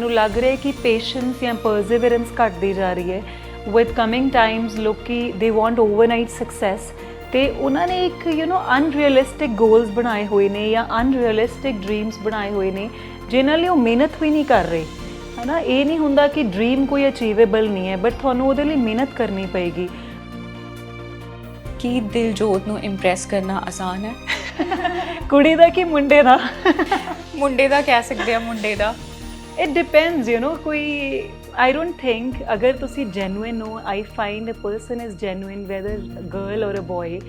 ਮੈਨੂੰ ਲੱਗ ਰਿਹਾ ਕਿ ਪੇਸ਼ੈਂਸ ਜਾਂ ਪਰਸੀਵਰੈਂਸ ਘਟਦੀ ਜਾ ਰਹੀ ਹੈ ਵਿਦ ਕਮਿੰਗ ਟਾਈਮਸ। ਲੋਕੀ ਦੇ ਵਾਂਟ ਓਵਰਨਾਈਟ ਸਕਸੈਸ, ਤੇ ਉਹਨਾਂ ਨੇ ਇੱਕ ਅਨਰੀਅਲਿਸਟਿਕ ਗੋਲਸ ਬਣਾਏ ਹੋਏ ਨੇ ਜਾਂ ਅਨਰੀਅਲਿਸਟਿਕ ਡ੍ਰੀਮਸ ਬਣਾਏ ਹੋਏ ਨੇ ਜਿਨ੍ਹਾਂ ਲਈ ਉਹ ਮਿਹਨਤ ਵੀ ਨਹੀਂ ਕਰ ਰਹੇ, ਹੈ ਨਾ। ਇਹ ਨਹੀਂ ਹੁੰਦਾ ਕਿ ਡ੍ਰੀਮ ਕੋਈ ਅਚੀਵੇਬਲ ਨਹੀਂ ਹੈ, ਬਟ ਤੁਹਾਨੂੰ ਉਹਦੇ ਲਈ ਮਿਹਨਤ ਕਰਨੀ ਪਏਗੀ। ਕੀ ਦਿਲਜੋਤ ਨੂੰ ਇੰਪ੍ਰੈਸ ਕਰਨਾ ਆਸਾਨ ਹੈ? ਕੁੜੀ ਦਾ ਕਿ ਮੁੰਡੇ ਦਾ? ਮੁੰਡੇ ਦਾ ਕਹਿ ਸਕਦੇ ਆ, ਮੁੰਡੇ ਦਾ। ਇਟ ਡਿਪੈਂਡਸ ਕੋਈ ਆਈ ਡੋਂਟ ਥਿੰਕ ਅਗਰ ਤੁਸੀਂ ਜੈਨੂਇਨ ਹੋ, I find a person is genuine whether girl or a boy,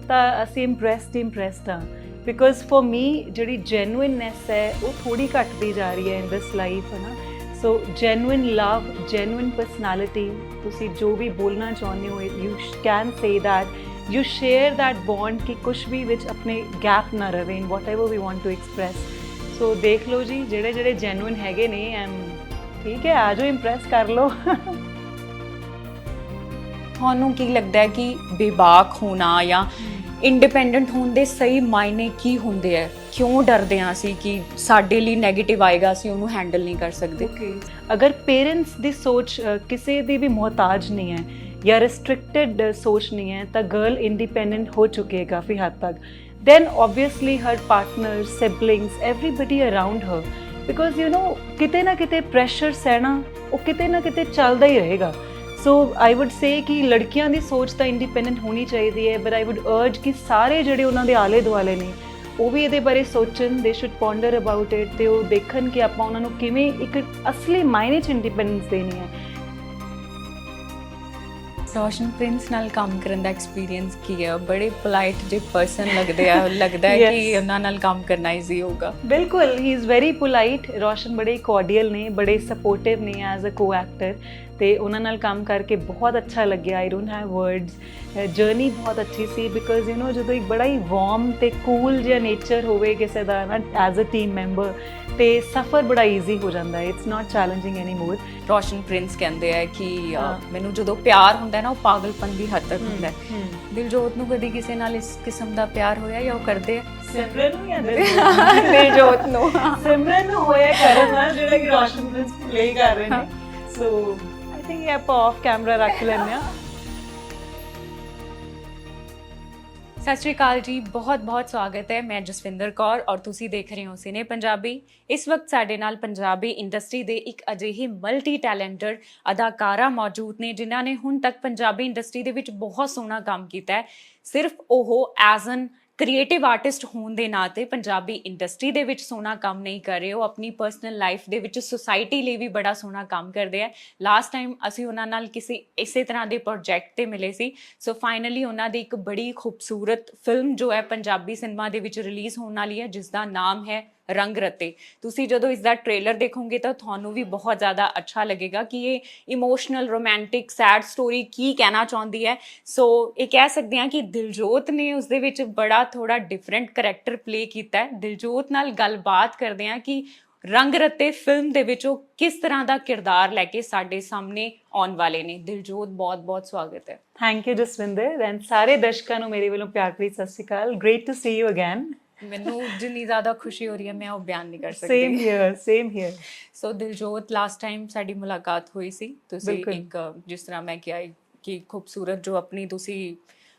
ਤਾਂ ਅਸੀਂ ਇੰਪ੍ਰੈਸਡ ਹਾਂ। ਬਿਕੋਜ਼ ਫॉर ਮੀ ਜਿਹੜੀ ਜੈਨੂਇਨਨੈਸ ਹੈ ਉਹ ਥੋੜੀ ਘਟਦੀ ਜਾ ਰਹੀ ਹੈ ਇਨ ਦਿਸ ਲਾਈਫ, ਹੈ ਨਾ। So genuine love, genuine personality, ਤੁਸੀਂ ਜੋ ਵੀ ਬੋਲਣਾ ਚਾਹੁੰਦੇ ਹੋ you can say that you share that bond ਕਿ ਕੁਛ ਵੀ ਵਿੱਚ ਆਪਣੇ ਗੈਪ ਨਾ ਰਹੇ in whatever we want to express. So ਦੇਖ ਲਓ ਜੀ, ਜਿਹੜੇ ਜੈਨੂਇਨ ਹੈਗੇ ਨੇ ਠੀਕ ਹੈ, ਆ ਜਾਓ, ਇੰਪ੍ਰੈਸ ਕਰ ਲਓ। ਤੁਹਾਨੂੰ ਕੀ ਲੱਗਦਾ ਹੈ ਕਿ ਬੇਬਾਕ ਹੋਣਾ ਜਾਂ ਇੰਡੀਪੈਂਡੈਂਟ ਹੋਣ ਦੇ ਸਹੀ ਮਾਇਨੇ ਕੀ ਹੁੰਦੇ ਆ? ਕਿਉਂ ਡਰਦੇ ਹਾਂ ਅਸੀਂ ਕਿ ਸਾਡੇ ਲਈ ਨੈਗੇਟਿਵ ਆਏਗਾ, ਅਸੀਂ ਉਹਨੂੰ ਹੈਂਡਲ ਨਹੀਂ ਕਰ ਸਕਦੇ? ਅਗਰ ਪੇਰੈਂਟਸ ਦੀ ਸੋਚ ਕਿਸੇ ਦੀ ਵੀ ਮੁਹਤਾਜ ਨਹੀਂ ਹੈ ਜਾਂ ਰਿਸਟ੍ਰਿਕਟਡ ਸੋਚ ਨਹੀਂ ਹੈ ਤਾਂ ਗਰਲ ਇੰਡੀਪੈਂਡੈਂਟ ਹੋ ਚੁੱਕੀ ਹੈ ਕਾਫੀ ਹੱਦ ਤੱਕ। then obviously her partners, siblings, everybody around her, because ਕਿਤੇ ਨਾ ਕਿਤੇ ਪ੍ਰੈਸ਼ਰ ਸਹਿਣਾ ਉਹ ਕਿਤੇ ਨਾ ਕਿਤੇ ਚੱਲਦਾ ਹੀ ਰਹੇਗਾ। ਸੋ ਆਈ ਵੁੱਡ ਸੇ ਕਿ ਲੜਕੀਆਂ ਦੀ ਸੋਚ ਤਾਂ ਇੰਡੀਪੈਂਡੈਂਟ ਹੋਣੀ ਚਾਹੀਦੀ ਹੈ, ਬਟ ਆਈ ਵੁੱਡ ਅਰਜ ਕਿ ਸਾਰੇ ਜਿਹੜੇ ਉਹਨਾਂ ਦੇ ਆਲੇ ਦੁਆਲੇ ਨੇ ਉਹ ਵੀ ਇਹਦੇ ਬਾਰੇ ਸੋਚਣ, ਦੇ ਸ਼ੁੱਡ ਪੌਂਡਰ ਅਬਾਊਟ ਇਟ, ਤੇ ਉਹ ਦੇਖਣ ਕਿ ਆਪਾਂ ਉਹਨਾਂ ਨੂੰ ਕਿਵੇਂ ਇੱਕ ਅਸਲੀ ਮਾਇਨੇ 'ਚ ਇੰਡੀਪੈਂਡੈਂਸ ਦੇਣੀ ਹੈ। ਰੋਸ਼ਨ ਪ੍ਰਿੰਸ ਨਾਲ ਕੰਮ ਕਰਨ ਦਾ ਐਕਸਪੀਰੀਅੰਸ ਕੀ ਹੈ? ਬੜੇ ਪੋਲਾਈਟ ਜਿਹੇ ਪਰਸਨ ਲੱਗਦਾ ਹੈ ਕਿ ਉਹਨਾਂ ਨਾਲ ਕੰਮ ਕਰਨਾ ਈਜ਼ੀ ਹੋਊਗਾ। ਬਿਲਕੁਲ, ਹੀ ਇਜ਼ ਵੈਰੀ ਪੋਲਾਈਟ। ਰੋਸ਼ਨ ਬੜੇ ਕੋਰਡੀਅਲ ਨੇ, ਬੜੇ ਸਪੋਰਟਿਵ ਨੇ ਐਜ਼ ਅ ਕੋ ਐਕਟਰ, ਤੇ ਉਹਨਾਂ ਨਾਲ ਕੰਮ ਕਰਕੇ ਬਹੁਤ ਅੱਛਾ ਲੱਗਿਆ। I don't have words. Journey ਬਹੁਤ ਅੱਛੀ ਸੀ ਬਿਕੋਜ਼ ਜਦੋਂ ਇੱਕ ਬੜਾ ਹੀ ਵਾਰਮ ਤੇ ਕੂਲ ਜਿਹਾ ਨੇਚਰ ਹੋਵੇ ਕਿਸੇ ਦਾ ਨਾ ਐਜ਼ ਅ ਟੀਮ ਮੈਂਬਰ, ਤੇ ਸਫ਼ਰ ਬੜਾ ਈਜ਼ੀ ਹੋ ਜਾਂਦਾ ਹੈ। It's not challenging any more. Roshan Prince ਕਹਿੰਦੇ ਆ ਕਿ ਮੈਨੂੰ ਜਦੋਂ ਪਿਆਰ ਹੁੰਦਾ ਨਾ ਉਹ ਪਾਗਲਪਨ ਦੀ ਹੱਦ ਤੱਕ ਹੁੰਦਾ। ਦਿਲਜੋਤ ਨੂੰ ਕਦੀ ਕਿਸੇ ਨਾਲ ਇਸ ਕਿਸਮ ਦਾ ਪਿਆਰ ਹੋਇਆ ਜਾਂ ਉਹ ਕਰਦੇ ਆ? ਸਿਮਰਨ ਨੂੰ ਜਾਂ ਦਿਲਜੋਤ ਨੂੰ? ਸਿਮਰਨ ਨੂੰ ਹੋਇਆ ਕਰਨ ਨਾਲ, ਜਿਹੜੇ ਕਿ ਰੋਸ਼ਨ ਪ੍ਰਿੰਸ ਪਲੇ ਕਰ ਰਹੇ ਨੇ। ਸੋ ਆਈ ਥਿੰਕ ਇਹ ਆਪਾਂ ਆਫ ਕੈਮਰਾ ਰੱਖ ਲੈਂਦੇ ਹਾਂ। ਸਤਿ ਸ਼੍ਰੀ ਅਕਾਲ ਜੀ, ਬਹੁਤ ਸਵਾਗਤ ਹੈ। ਮੈਂ ਜਸਵਿੰਦਰ ਕੌਰ ਔਰ ਤੁਸੀਂ ਦੇਖ ਰਹੇ ਹੋ ਸਿਨੇ ਪੰਜਾਬੀ। ਇਸ ਵਕਤ ਸਾਡੇ ਨਾਲ ਪੰਜਾਬੀ ਇੰਡਸਟਰੀ ਦੇ ਇੱਕ ਅਜਿਹੇ ਮਲਟੀ ਟੈਲੈਂਟਡ ਅਦਾਕਾਰਾ ਮੌਜੂਦ ਨੇ ਜਿਨ੍ਹਾਂ ਨੇ ਹੁਣ ਤੱਕ ਪੰਜਾਬੀ ਇੰਡਸਟਰੀ ਦੇ ਵਿੱਚ ਬਹੁਤ ਸੋਹਣਾ ਕੰਮ ਕੀਤਾ ਹੈ। ਸਿਰਫ ਉਹ ਐਜ਼ ਐਨ ਕ੍ਰੀਏਟਿਵ ਆਰਟਿਸਟ ਹੋਣ ਦੇ ਨਾਤੇ ਪੰਜਾਬੀ ਇੰਡਸਟਰੀ ਦੇ ਵਿੱਚ ਸੋਹਣਾ ਕੰਮ ਨਹੀਂ ਕਰ ਰਹੇ, ਉਹ ਆਪਣੀ ਪਰਸਨਲ ਲਾਈਫ ਦੇ ਵਿੱਚ ਸੁਸਾਇਟੀ ਲਈ ਵੀ ਬੜਾ ਸੋਹਣਾ ਕੰਮ ਕਰਦੇ ਆ। ਲਾਸਟ ਟਾਈਮ ਅਸੀਂ ਉਹਨਾਂ ਨਾਲ ਕਿਸੇ ਇਸੇ ਤਰ੍ਹਾਂ ਦੇ ਪ੍ਰੋਜੈਕਟ ਤੇ ਮਿਲੇ ਸੀ। ਸੋ ਫਾਈਨਲੀ ਉਹਨਾਂ ਦੀ ਇੱਕ ਬੜੀ ਖੂਬਸੂਰਤ ਫਿਲਮ ਜੋ ਹੈ ਪੰਜਾਬੀ ਸਿਨੇਮਾ ਦੇ ਵਿੱਚ ਰਿਲੀਜ਼ ਹੋਣ ਵਾਲੀ ਹੈ, ਜਿਸ ਦਾ ਨਾਮ ਹੈ ਰੰਗ ਰੱਤੇ। ਤੁਸੀਂ ਜਦੋਂ ਇਸ ਦਾ ਟ੍ਰੇਲਰ ਦੇਖੋਗੇ ਤਾਂ ਤੁਹਾਨੂੰ ਵੀ ਬਹੁਤ ਜ਼ਿਆਦਾ ਅੱਛਾ ਲੱਗੇਗਾ ਕਿ ਇਹ ਇਮੋਸ਼ਨਲ, ਰੋਮਾਂਟਿਕ, ਸੈਡ ਸਟੋਰੀ ਕੀ ਕਹਿਣਾ ਚਾਹੁੰਦੀ ਹੈ। ਸੋ ਇਹ ਕਹਿ ਸਕਦੇ ਹਾਂ ਕਿ ਦਿਲਜੋਤ ਨੇ ਉਸ ਦੇ ਵਿੱਚ ਬੜਾ ਥੋੜਾ ਡਿਫਰੈਂਟ ਕਰੈਕਟਰ ਪਲੇ ਕੀਤਾ ਹੈ। ਦਿਲਜੋਤ ਨਾਲ ਗੱਲਬਾਤ ਕਰਦੇ ਹਾਂ ਕਿ ਰੰਗ ਰੱਤੇ ਫਿਲਮ ਦੇ ਵਿੱਚ ਉਹ ਕਿਸ ਤਰ੍ਹਾਂ ਦਾ ਕਿਰਦਾਰ ਲੈ ਕੇ ਸਾਡੇ ਸਾਹਮਣੇ ਆਉਣ ਵਾਲੇ ਨੇ। ਦਿਲਜੋਤ, ਬਹੁਤ ਸਵਾਗਤ ਹੈ। ਥੈਂਕ ਯੂ ਜਸਵਿੰਦਰ, ਐਂਡ ਸਾਰੇ ਦਰਸ਼ਕਾਂ ਨੂੰ ਮੇਰੇ ਵੱਲੋਂ ਪਿਆਰ ਭਰੀ ਸਤਿ ਸ਼੍ਰੀ ਅਕਾਲ। Great to see you again. ਮੈਨੂੰ ਜਿੰਨੀ ਜ਼ਿਆਦਾ ਖੁਸ਼ੀ ਹੋ ਰਹੀ ਹੈ ਮੈਂ ਉਹ ਬਿਆਨ ਨਹੀਂ ਕਰ ਸਕਦੀ। Same here. So Diljot, last time ਸਾਡੀ ਮੁਲਾਕਾਤ ਹੋਈ ਸੀ। ਤੁਸੀਂ ਇੱਕ, ਜਿਸ ਤਰ੍ਹਾਂ ਮੈਂ ਕਿਹਾ ਕਿ ਖੂਬਸੂਰਤ ਜੋ ਆਪਣੀ ਤੁਸੀਂ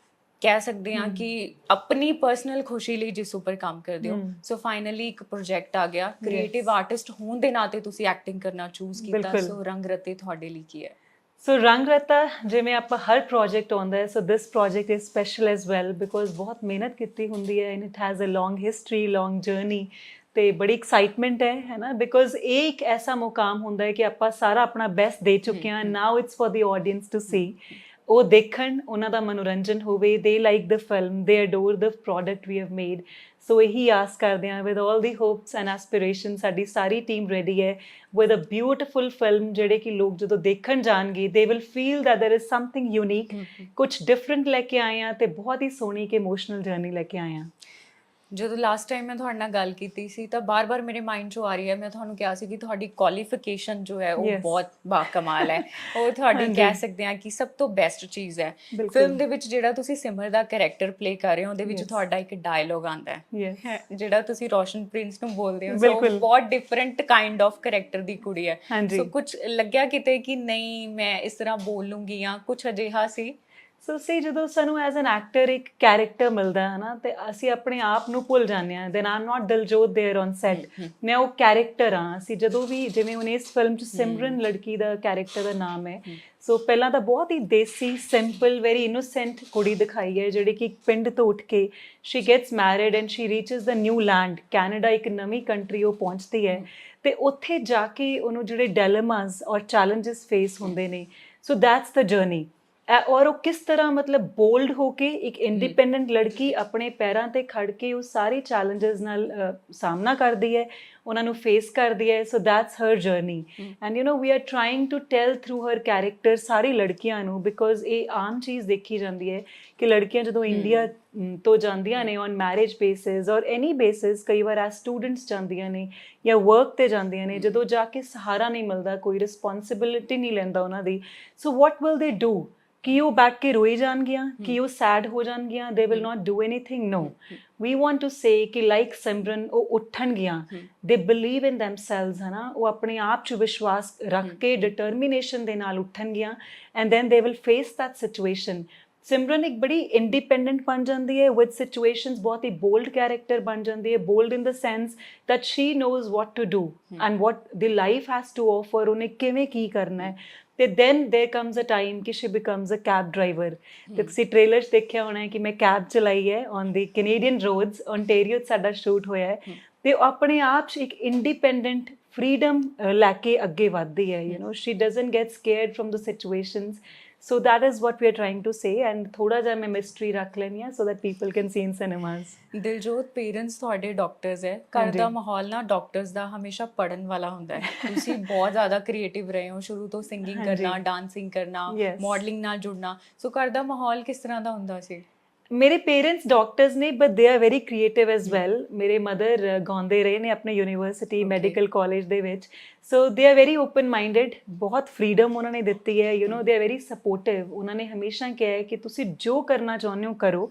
ਕਹਿ ਸਕਦੇ ਹਾਂ ਕਿ ਆਪਣੀ ਪਰਸਨਲ ਖੁਸ਼ੀ ਲਈ ਜਿਸ ਉੱਪਰ ਕੰਮ ਕਰਦੇ ਹੋ, ਸੋ ਫਾਈਨਲੀ ਇੱਕ ਪ੍ਰੋਜੈਕਟ ਆ ਗਿਆ। ਕ੍ਰੀਏਟਿਵ ਆਰਟਿਸਟ ਹੋਣ ਦੇ ਨਾਤੇ ਤੁਸੀਂ ਐਕਟਿੰਗ ਕਰਨਾ ਚੂਜ਼ ਕੀਤਾ। ਸੋ ਰੰਗ ਰੱਤੇ ਤੁਹਾਡੇ ਲਈ ਕੀ ਹੈ? ਸੋ ਰੰਗ ਰੱਤਾ, ਜਿਵੇਂ ਆਪਾਂ ਹਰ ਪ੍ਰੋਜੈਕਟ ਆਉਂਦਾ ਹੈ, so this project is special as well because ਬਹੁਤ ਮਿਹਨਤ ਕੀਤੀ ਹੁੰਦੀ ਹੈ and it has a long history, long journey, ਤੇ ਬੜੀ ਐਕਸਾਈਟਮੈਂਟ ਹੈ ਨਾ। ਬਿਕੋਜ਼ ਇਹ ਇੱਕ ਐਸਾ ਮੁਕਾਮ ਹੁੰਦਾ ਹੈ ਕਿ ਆਪਾਂ ਸਾਰਾ ਆਪਣਾ ਬੈਸਟ ਦੇ ਚੁੱਕੇ ਹਾਂ। Now it's for the audience to see, ਉਹ ਦੇਖਣ, ਉਹਨਾਂ ਦਾ ਮਨੋਰੰਜਨ ਹੋਵੇ। ਦੇ ਲਾਈਕ ਦ ਫਿਲਮ, ਦੇ odour the product we have made. ਸੋ ਇਹੀ ਆਸ ਕਰਦੇ ਹਾਂ with all the hopes and aspiration. ਸਾਡੀ ਸਾਰੀ ਟੀਮ ਰੈਡੀ ਹੈ ਵਿਦ ਅ ਬਿਊਟੀਫੁਲ ਫਿਲਮ, ਜਿਹੜੇ ਕਿ ਲੋਕ ਜਦੋਂ ਦੇਖਣ ਜਾਣਗੇ they will feel that there is something unique, ਕੁਛ ਡਿਫਰੈਂਟ ਲੈ ਕੇ ਆਏ ਹਾਂ, ਤੇ ਬਹੁਤ ਹੀ ਸੋਹਣੀ ਕਿ ਇਮੋਸ਼ਨਲ ਜਰਨੀ ਲੈ ਕੇ ਆਏ ਹਾਂ। ਜਦੋਂ ਲਾਸਟ ਟਾਈਮ ਮੈਂ ਤੁਹਾਡੇ ਨਾਲ ਗੱਲ ਕੀਤੀ ਸੀ ਤਾਂ ਬਾਰ-ਬਾਰ ਮੇਰੇ ਮਾਈਂਡ 'ਚੋਂ ਆ ਰਹੀ ਹੈ, ਮੈਂ ਤੁਹਾਨੂੰ ਕਿਹਾ ਸੀ ਕਿ ਤੁਹਾਡੀ ਕੁਆਲੀਫਿਕੇਸ਼ਨ ਜੋ ਹੈ ਉਹ Yes. ਬਹੁਤ ਬਾਕਮਾਲ ਹੈ। ਉਹ ਤੁਹਾਡੀ ਹਾਂਜੀ। ਕਹਿ ਸਕਦੇ ਹਾਂ ਕਿ ਸਭ ਤੋਂ ਬੈਸਟ ਚੀਜ਼ ਹੈ। ਬਿਲਕੁਲ। ਫਿਲਮ ਦੇ ਵਿੱਚ ਜਿਹੜਾ ਤੁਸੀਂ ਸਿਮਰ ਦਾ ਕੈਰੈਕਟਰ ਪਲੇ ਕਰ ਰਹੇ ਹੋ ਉਹਦੇ ਵਿੱਚ Yes. ਤੁਹਾਡਾ ਇੱਕ ਡਾਇਲੋਗ ਆਉਂਦਾ ਹੈ ਯੈਸ ਜਿਹੜਾ ਤੁਸੀਂ ਰੋਸ਼ਨ ਪ੍ਰਿੰਸ ਨੂੰ ਬੋਲਦੇ ਹੋ। ਸੋ ਬਿਲਕੁਲ। ਬਹੁਤ ਡਿਫਰੈਂਟ ਕਾਈਂਡ ਆਫ ਕੈਰੈਕਟਰ ਦੀ ਕੁੜੀ ਹੈ। ਹਾਂਜੀ। ਸੋ ਕੁਝ ਲੱਗਿਆ ਕਿਤੇ ਕਿ ਨਹੀਂ ਮੈਂ ਇਸ ਤਰ੍ਹਾਂ ਬੋਲੂੰਗੀ ਜਾਂ ਕੁਝ ਅਜਿਹਾ ਸੀ? ਸੋ ਸੀ ਜਦੋਂ ਸਾਨੂੰ ਐਜ਼ ਐਨ ਐਕਟਰ ਇੱਕ ਕੈਰੈਕਟਰ ਮਿਲਦਾ ਹੈ ਨਾ ਤੇ ਅਸੀਂ ਆਪਣੇ ਆਪ ਨੂੰ ਭੁੱਲ ਜਾਂਦੇ ਹਾਂ। Then I'm not Diljot there on set, ਮੈਂ ਉਹ ਕੈਰੈਕਟਰ ਹਾਂ। ਅਸੀਂ ਜਦੋਂ ਵੀ ਜਿਵੇਂ ਹੁਣ ਇਸ ਫਿਲਮ 'ਚ ਸਿਮਰਨ ਲੜਕੀ ਦਾ ਕੈਰੈਕਟਰ ਦਾ ਨਾਮ ਹੈ। ਸੋ ਪਹਿਲਾਂ ਤਾਂ ਬਹੁਤ ਹੀ ਦੇਸੀ ਸਿੰਪਲ ਵੈਰੀ ਇਨੋਸੈਂਟ ਕੁੜੀ ਦਿਖਾਈ ਹੈ ਜਿਹੜੀ ਕਿ ਇੱਕ ਪਿੰਡ ਤੋਂ ਉੱਠ ਕੇ she gets married and she reaches the new land, Canada ਇੱਕ ਨਵੀਂ ਕੰਟਰੀ ਉਹ ਪਹੁੰਚਦੀ ਹੈ ਤੇ ਉੱਥੇ ਜਾ ਕੇ ਉਹਨੂੰ ਜਿਹੜੇ ਡਾਇਲੇਮਾਸ ਔਰ ਚੈਲੰਜਸ ਫੇਸ ਹੁੰਦੇ ਨੇ। So that's the journey. ਔਰ ਉਹ ਕਿਸ ਤਰ੍ਹਾਂ ਮਤਲਬ ਬੋਲਡ ਹੋ ਕੇ ਇੱਕ ਇੰਡੀਪੈਂਡੈਂਟ ਲੜਕੀ ਆਪਣੇ ਪੈਰਾਂ ਤੇ ਖੜ ਕੇ ਉਹ ਸਾਰੇ ਚੈਲੰਜਸ ਨਾਲ ਸਾਹਮਣਾ ਕਰਦੀ ਹੈ, ਉਹਨਾਂ ਨੂੰ ਫੇਸ ਕਰਦੀ ਹੈ। So that's her journey and you know we are trying to tell through her character ਸਾਰੀ ਲੜਕੀਆਂ ਨੂੰ, ਬਿਕੋਜ਼ ਇਹ ਆਮ ਚੀਜ਼ ਦੇਖੀ ਜਾਂਦੀ ਹੈ ਕਿ ਲੜਕੀਆਂ ਜਦੋਂ ਇੰਡੀਆ ਤੋਂ ਜਾਂਦੀਆਂ ਨੇ ਔਨ ਮੈਰਿਜ ਬੇਸਿਸ ਔਰ ਐਨੀ ਬੇਸਿਸ, ਕਈ ਵਾਰ ਐਜ਼ ਸਟੂਡੈਂਟਸ ਜਾਂਦੀਆਂ ਨੇ ਜਾਂ ਵਰਕ ਤੇ ਜਾਂਦੀਆਂ ਨੇ, ਜਦੋਂ ਜਾ ਕੇ ਸਹਾਰਾ ਨਹੀਂ ਮਿਲਦਾ, ਕੋਈ ਰਿਸਪੌਂਸਿਬਿਲਿਟੀ ਨਹੀਂ ਲੈਂਦਾ ਉਹਨਾਂ ਦੀ। ਸੋ ਵਾਟ ਵਿਲ ਦੇ ਡੂ? ਕਿ ਉਹ ਬੈਠ ਕੇ ਰੋਈ ਜਾਣਗੀਆਂ, ਕਿ ਉਹ ਸੈਡ ਹੋ ਜਾਣਗੀਆਂ? They will not do anything. No, we want to say ਕਿ ਲਾਈਕ ਸਿਮਰਨ ਉਹ ਉੱਠਣਗੀਆਂ, ਦੇ ਬਿਲੀਵ ਇਨ ਦੈਮਸੈਲਵਸ, ਹੈ ਨਾ, ਉਹ ਆਪਣੇ ਆਪ 'ਚ ਵਿਸ਼ਵਾਸ ਰੱਖ ਕੇ ਡਿਟਰਮੀਨੇਸ਼ਨ ਦੇ ਨਾਲ ਉੱਠਣਗੀਆਂ and then they will face that situation. Simran ਇੱਕ ਬੜੀ ਇੰਡੀਪੈਂਡੈਂਟ ਬਣ ਜਾਂਦੀ ਹੈ ਵਿਦ ਸਿਚੁਏਸ਼ਨਸ, ਬਹੁਤ ਹੀ ਬੋਲਡ ਕੈਰੈਕਟਰ ਬਣ ਜਾਂਦੀ ਹੈ। Bold in the sense that she knows what to do and what the life has to offer, ਉਹਨੇ ਕਿਵੇਂ ਕੀ ਕਰਨਾ ਹੈ। ਤੇ ਦੈਨ ਦੇਰ ਕਮਸ ਅ ਟਾਈਮ ਕਿ she becomes a cab driver. ਤੇ ਤੁਸੀਂ ਟ੍ਰੇਲਰ 'ਚ ਦੇਖਿਆ ਹੋਣਾ ਹੈ ਕਿ ਮੈਂ ਕੈਬ ਚਲਾਈ ਹੈ on the Canadian roads, Ontario 'ਚ ਸਾਡਾ ਸ਼ੂਟ ਹੋਇਆ ਹੈ। ਤੇ ਉਹ ਆਪਣੇ ਆਪ 'ਚ ਇੱਕ ਇੰਡੀਪੈਂਡੈਂਟ ਫਰੀडम ਲੈ ਕੇ ਅੱਗੇ ਵੱਧਦੀ ਹੈ। You know she doesn't get scared from the situations. So that is what we are trying to say, and ਥੋੜਾ ਜਿਹਾ ਮੈਂ ਮਿਸਟਰੀ ਰੱਖ ਲੈਣੀ ਆ so that people can see in cinemas. Diljot, parents ਤੁਹਾਡੇ ਡਾਕਟਰਸ ਹੈ, ਘਰ ਦਾ ਮਾਹੌਲ ਨਾ ਡਾਕਟਰਸ ਦਾ ਹਮੇਸ਼ਾ ਪੜਨ ਵਾਲਾ ਹੁੰਦਾ ਹੈ। ਤੁਸੀਂ ਬਹੁਤ ਜ਼ਿਆਦਾ ਕ੍ਰੀਏਟਿਵ ਰਹੇ ਹੋ ਸ਼ੁਰੂ ਤੋਂ, ਸਿੰਗਿੰਗ ਕਰਨਾ, ਡਾਂਸਿੰਗ ਕਰਨਾ, ਮਾਡਲਿੰਗ ਨਾਲ ਜੁੜਨਾ। ਸੋ ਘਰ ਦਾ ਮਾਹੌਲ ਕਿਸ ਤਰ੍ਹਾਂ ਦਾ ਹੁੰਦਾ ਸੀ? ਮੇਰੇ ਪੇਰੈਂਟਸ ਡਾਕਟਰਸ ਨੇ ਬਟ ਦੇ are very creative as well. ਮੇਰੇ ਮਦਰ ਗਾਉਂਦੇ ਰਹੇ ਨੇ ਆਪਣੇ ਯੂਨੀਵਰਸਿਟੀ ਮੈਡੀਕਲ ਕਾਲਜ ਦੇ ਵਿੱਚ। So they are very open minded, ਬਹੁਤ ਫਰੀडम ਉਹਨਾਂ ਨੇ ਦਿੱਤੀ ਹੈ। ਯੂ ਨੋ ਦੇ ਆਰ ਵੈਰੀ ਸਪੋਰਟਿਵ। ਉਹਨਾਂ ਨੇ ਹਮੇਸ਼ਾ ਕਿਹਾ ਹੈ ਕਿ ਤੁਸੀਂ ਜੋ ਕਰਨਾ ਚਾਹੁੰਦੇ ਹੋ ਕਰੋ,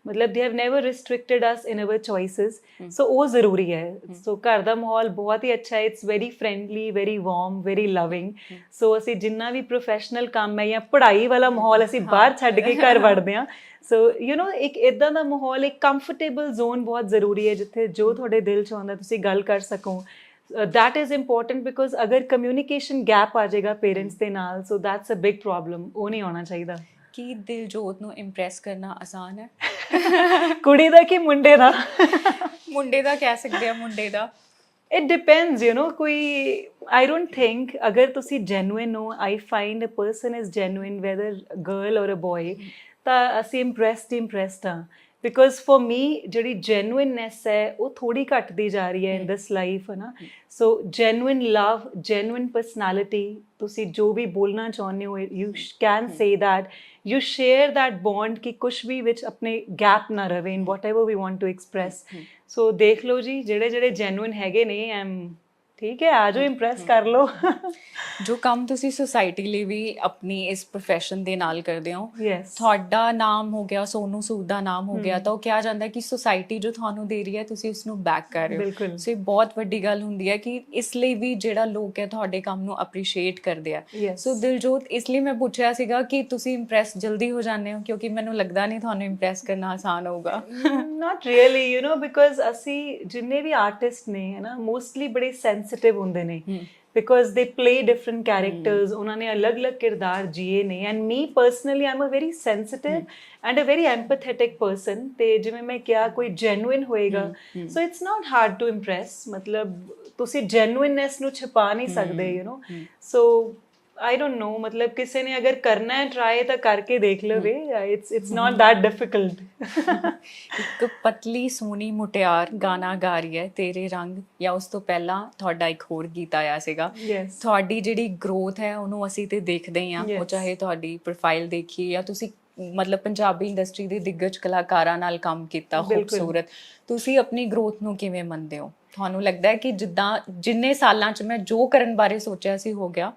ਮਤਲਬ they have never restricted us in our choices. So ਉਹ ਜ਼ਰੂਰੀ ਹੈ। ਸੋ ਘਰ ਦਾ ਮਾਹੌਲ ਬਹੁਤ ਹੀ ਅੱਛਾ ਹੈ। It's very friendly, very warm, very loving. So ਅਸੀਂ ਜਿੰਨਾ ਵੀ ਪ੍ਰੋਫੈਸ਼ਨਲ ਕੰਮ ਹੈ ਜਾਂ ਪੜ੍ਹਾਈ ਵਾਲਾ ਮਾਹੌਲ ਅਸੀਂ ਬਾਹਰ ਛੱਡ ਕੇ ਘਰ ਵੜਦੇ ਹਾਂ। ਸੋ ਯੂ ਨੋ ਇੱਕ ਇੱਦਾਂ ਦਾ ਮਾਹੌਲ, ਇੱਕ ਕੰਫਰਟੇਬਲ ਜ਼ੋਨ ਬਹੁਤ ਜ਼ਰੂਰੀ ਹੈ ਜਿੱਥੇ ਜੋ ਤੁਹਾਡੇ ਦਿਲ 'ਚ ਆਉਂਦਾ ਤੁਸੀਂ ਗੱਲ ਕਰ ਸਕੋ। that is important because ਅਗਰ ਕਮਿਊਨੀਕੇਸ਼ਨ ਗੈਪ ਆ ਜਾਏਗਾ ਪੇਰੈਂਟਸ ਦੇ ਨਾਲ, so that's a big problem. ਉਹ ਨਹੀਂ ਆਉਣਾ ਚਾਹੀਦਾ। ਕੀ ਦਿਲਜੋਤ ਨੂੰ ਇੰਪ੍ਰੈਸ ਕਰਨਾ ਆਸਾਨ ਹੈ? ਕੁੜੀ ਦਾ ਕਿ ਮੁੰਡੇ ਦਾ? ਮੁੰਡੇ ਦਾ ਕਹਿ ਸਕਦੇ ਆ, ਮੁੰਡੇ ਦਾ। It depends, you know. ਕੋਈ ਆਈ ਡੋਂਟ ਥਿੰਕ ਅਗਰ ਤੁਸੀਂ ਜੈਨੂਇਨ ਹੋ, I find a person is genuine whether girl or a boy, ਤਾਂ ਅਸੀਂ ਇੰਪ੍ਰੈਸਡ ਹਾਂ। ਬਿਕੋਜ਼ ਫॉर ਮੀ ਜਿਹੜੀ ਜੈਨੂਇਨਨੈਸ ਹੈ ਉਹ ਥੋੜੀ ਘਟਦੀ ਜਾ ਰਹੀ ਹੈ ਇਨ ਦਿਸ ਲਾਈਫ, ਹੈ ਨਾ। So genuine love, genuine personality, ਤੁਸੀਂ ਜੋ ਵੀ ਬੋਲਣਾ ਚਾਹੁੰਦੇ ਹੋ you can say that, you share that bond ਕਿ ਕੁਛ ਵੀ ਵਿੱਚ ਆਪਣੇ ਗੈਪ ਨਾ ਰਵੇ in whatever we want to express. So ਦੇਖ ਲਓ ਜੀ, ਜਿਹੜੇ ਜੈਨੂਇਨ ਹੈਗੇ ਨੇ, ਠੀਕ ਹੈ, ਆ ਜਾਓ, ਇੰਪ੍ਰੈਸ ਕਰ ਲਓ। ਜੋ ਕੰਮ ਤੁਸੀਂ ਸੁਸਾਇਟੀ ਲਈ ਵੀ ਆਪਣੀ ਇਸ ਪ੍ਰੋਫੈਸ਼ਨ ਦੇ ਨਾਲ ਕਰਦੇ ਹੋ, ਯੈਸ, ਤੁਹਾਡਾ ਨਾਮ ਹੋ ਗਿਆ, ਸੋਨੂ ਸੂਦ ਦਾ ਨਾਮ ਹੋ ਗਿਆ, ਤਾਂ ਉਹ ਕਿਹਾ ਜਾਂਦਾ ਕਿ ਸੁਸਾਇਟੀ ਜੋ ਤੁਹਾਨੂੰ ਦੇ ਰਹੀ ਹੈ ਤੁਸੀਂ ਉਸ ਨੂੰ ਬੈਕ ਕਰ ਰਹੇ ਹੋ। ਬਿਲਕੁਲ। ਸੋ ਇਹ ਬਹੁਤ ਵੱਡੀ ਗੱਲ ਹੁੰਦੀ ਹੈ ਕਿ ਇਸ ਲਈ ਵੀ ਜਿਹੜਾ ਲੋਕ ਹੈ ਤੁਹਾਡੇ ਕੰਮ ਨੂੰ ਅਪਰੀਸ਼ੀਏਟ ਕਰਦੇ ਆ। ਸੋ ਦਿਲਜੋਤ, ਇਸ ਲਈ ਮੈਂ ਪੁੱਛਿਆ ਸੀਗਾ ਕਿ ਤੁਸੀਂ ਇੰਪ੍ਰੈਸ ਜਲਦੀ ਹੋ ਜਾਂਦੇ ਹੋ, ਕਿਉਂਕਿ ਮੈਨੂੰ ਲੱਗਦਾ ਨਹੀਂ ਤੁਹਾਨੂੰ ਇੰਪ੍ਰੈਸ ਕਰਨਾ ਆਸਾਨ ਹੋਊਗਾ। ਨਾਟ ਰੀਅਲੀ, ਯੂ ਨੋ, ਬਿਕੋਜ਼ ਅਸੀਂ ਜਿੰਨੇ ਵੀ ਆਰਟਿਸਟ ਨੇ, ਹੈ ਨਾ, ਮੋਸਟਲੀ ਬੜੇ ਸੈਂਸਿਟਿਵ ਹੁੰਦੇ ਨੇ because they play different characters, ਉਹਨਾਂ ਨੇ ਅਲੱਗ-ਅਲੱਗ ਕਿਰਦਾਰ ਜੀਏ ਨੇ। and me personally I'm a very sensitive and a very empathetic person, ਤੇ ਜਿਵੇਂ ਮੈਂ ਕਿਹਾ ਕੋਈ genuine ਹੋਏਗਾ, so it's not hard to impress। ਮਤਲਬ ਤੁਸੀਂ genuineness ਨੂੰ ਛੁਪਾ ਨਹੀਂ ਸਕਦੇ, you know। so I don't know, ਮਤਲਬ ਕਿਸੇ ਨੇ ਅਗਰ ਕਰਨਾ ਹੈ ਟਰਾਈ ਤਾਂ ਕਰਕੇ ਦੇਖ ਲਵੇ। it's not that difficult। ਇੱਕ ਪਤਲੀ ਸੋਹਣੀ ਮੁਟਿਆਰ ਗਾਣਾ ਗਾ ਰਹੀ ਹੈ ਤੇਰੇ ਰੰਗ, ਜਾਂ ਉਸ ਤੋਂ ਪਹਿਲਾਂ ਤੁਹਾਡਾ ਇੱਕ ਹੋਰ ਗੀਤ ਆਇਆ ਸੀਗਾ। ਤੁਹਾਡੀ ਜਿਹੜੀ ਗਰੋਥ ਹੈ ਉਹਨੂੰ ਅਸੀਂ ਤੇ ਦੇਖਦੇ ਹੀ ਹਾਂ, ਉਹ ਚਾਹੇ ਤੁਹਾਡੀ ਪ੍ਰੋਫਾਈਲ ਦੇਖੀਏ ਜਾਂ ਤੁਸੀਂ ਮਤਲਬ ਪੰਜਾਬੀ ਇੰਡਸਟਰੀ ਦੇ ਦਿੱਗਜ ਕਲਾਕਾਰਾਂ ਨਾਲ ਕੰਮ ਕੀਤਾ, ਬਿਲਕੁਲ। ਖੂਬਸੂਰਤ। ਤੁਸੀਂ ਆਪਣੀ ਗਰੋਥ ਨੂੰ ਕਿਵੇਂ ਮੰਨਦੇ ਹੋ? ਤੁਹਾਨੂੰ ਲੱਗਦਾ ਹੈ ਕਿ ਜਿੱਦਾਂ ਜਿੰਨੇ ਸਾਲਾਂ 'ਚ ਮੈਂ ਜੋ ਕਰਨ ਬਾਰੇ ਸੋਚਿਆ ਸੀ ਹੋ ਗਿਆ?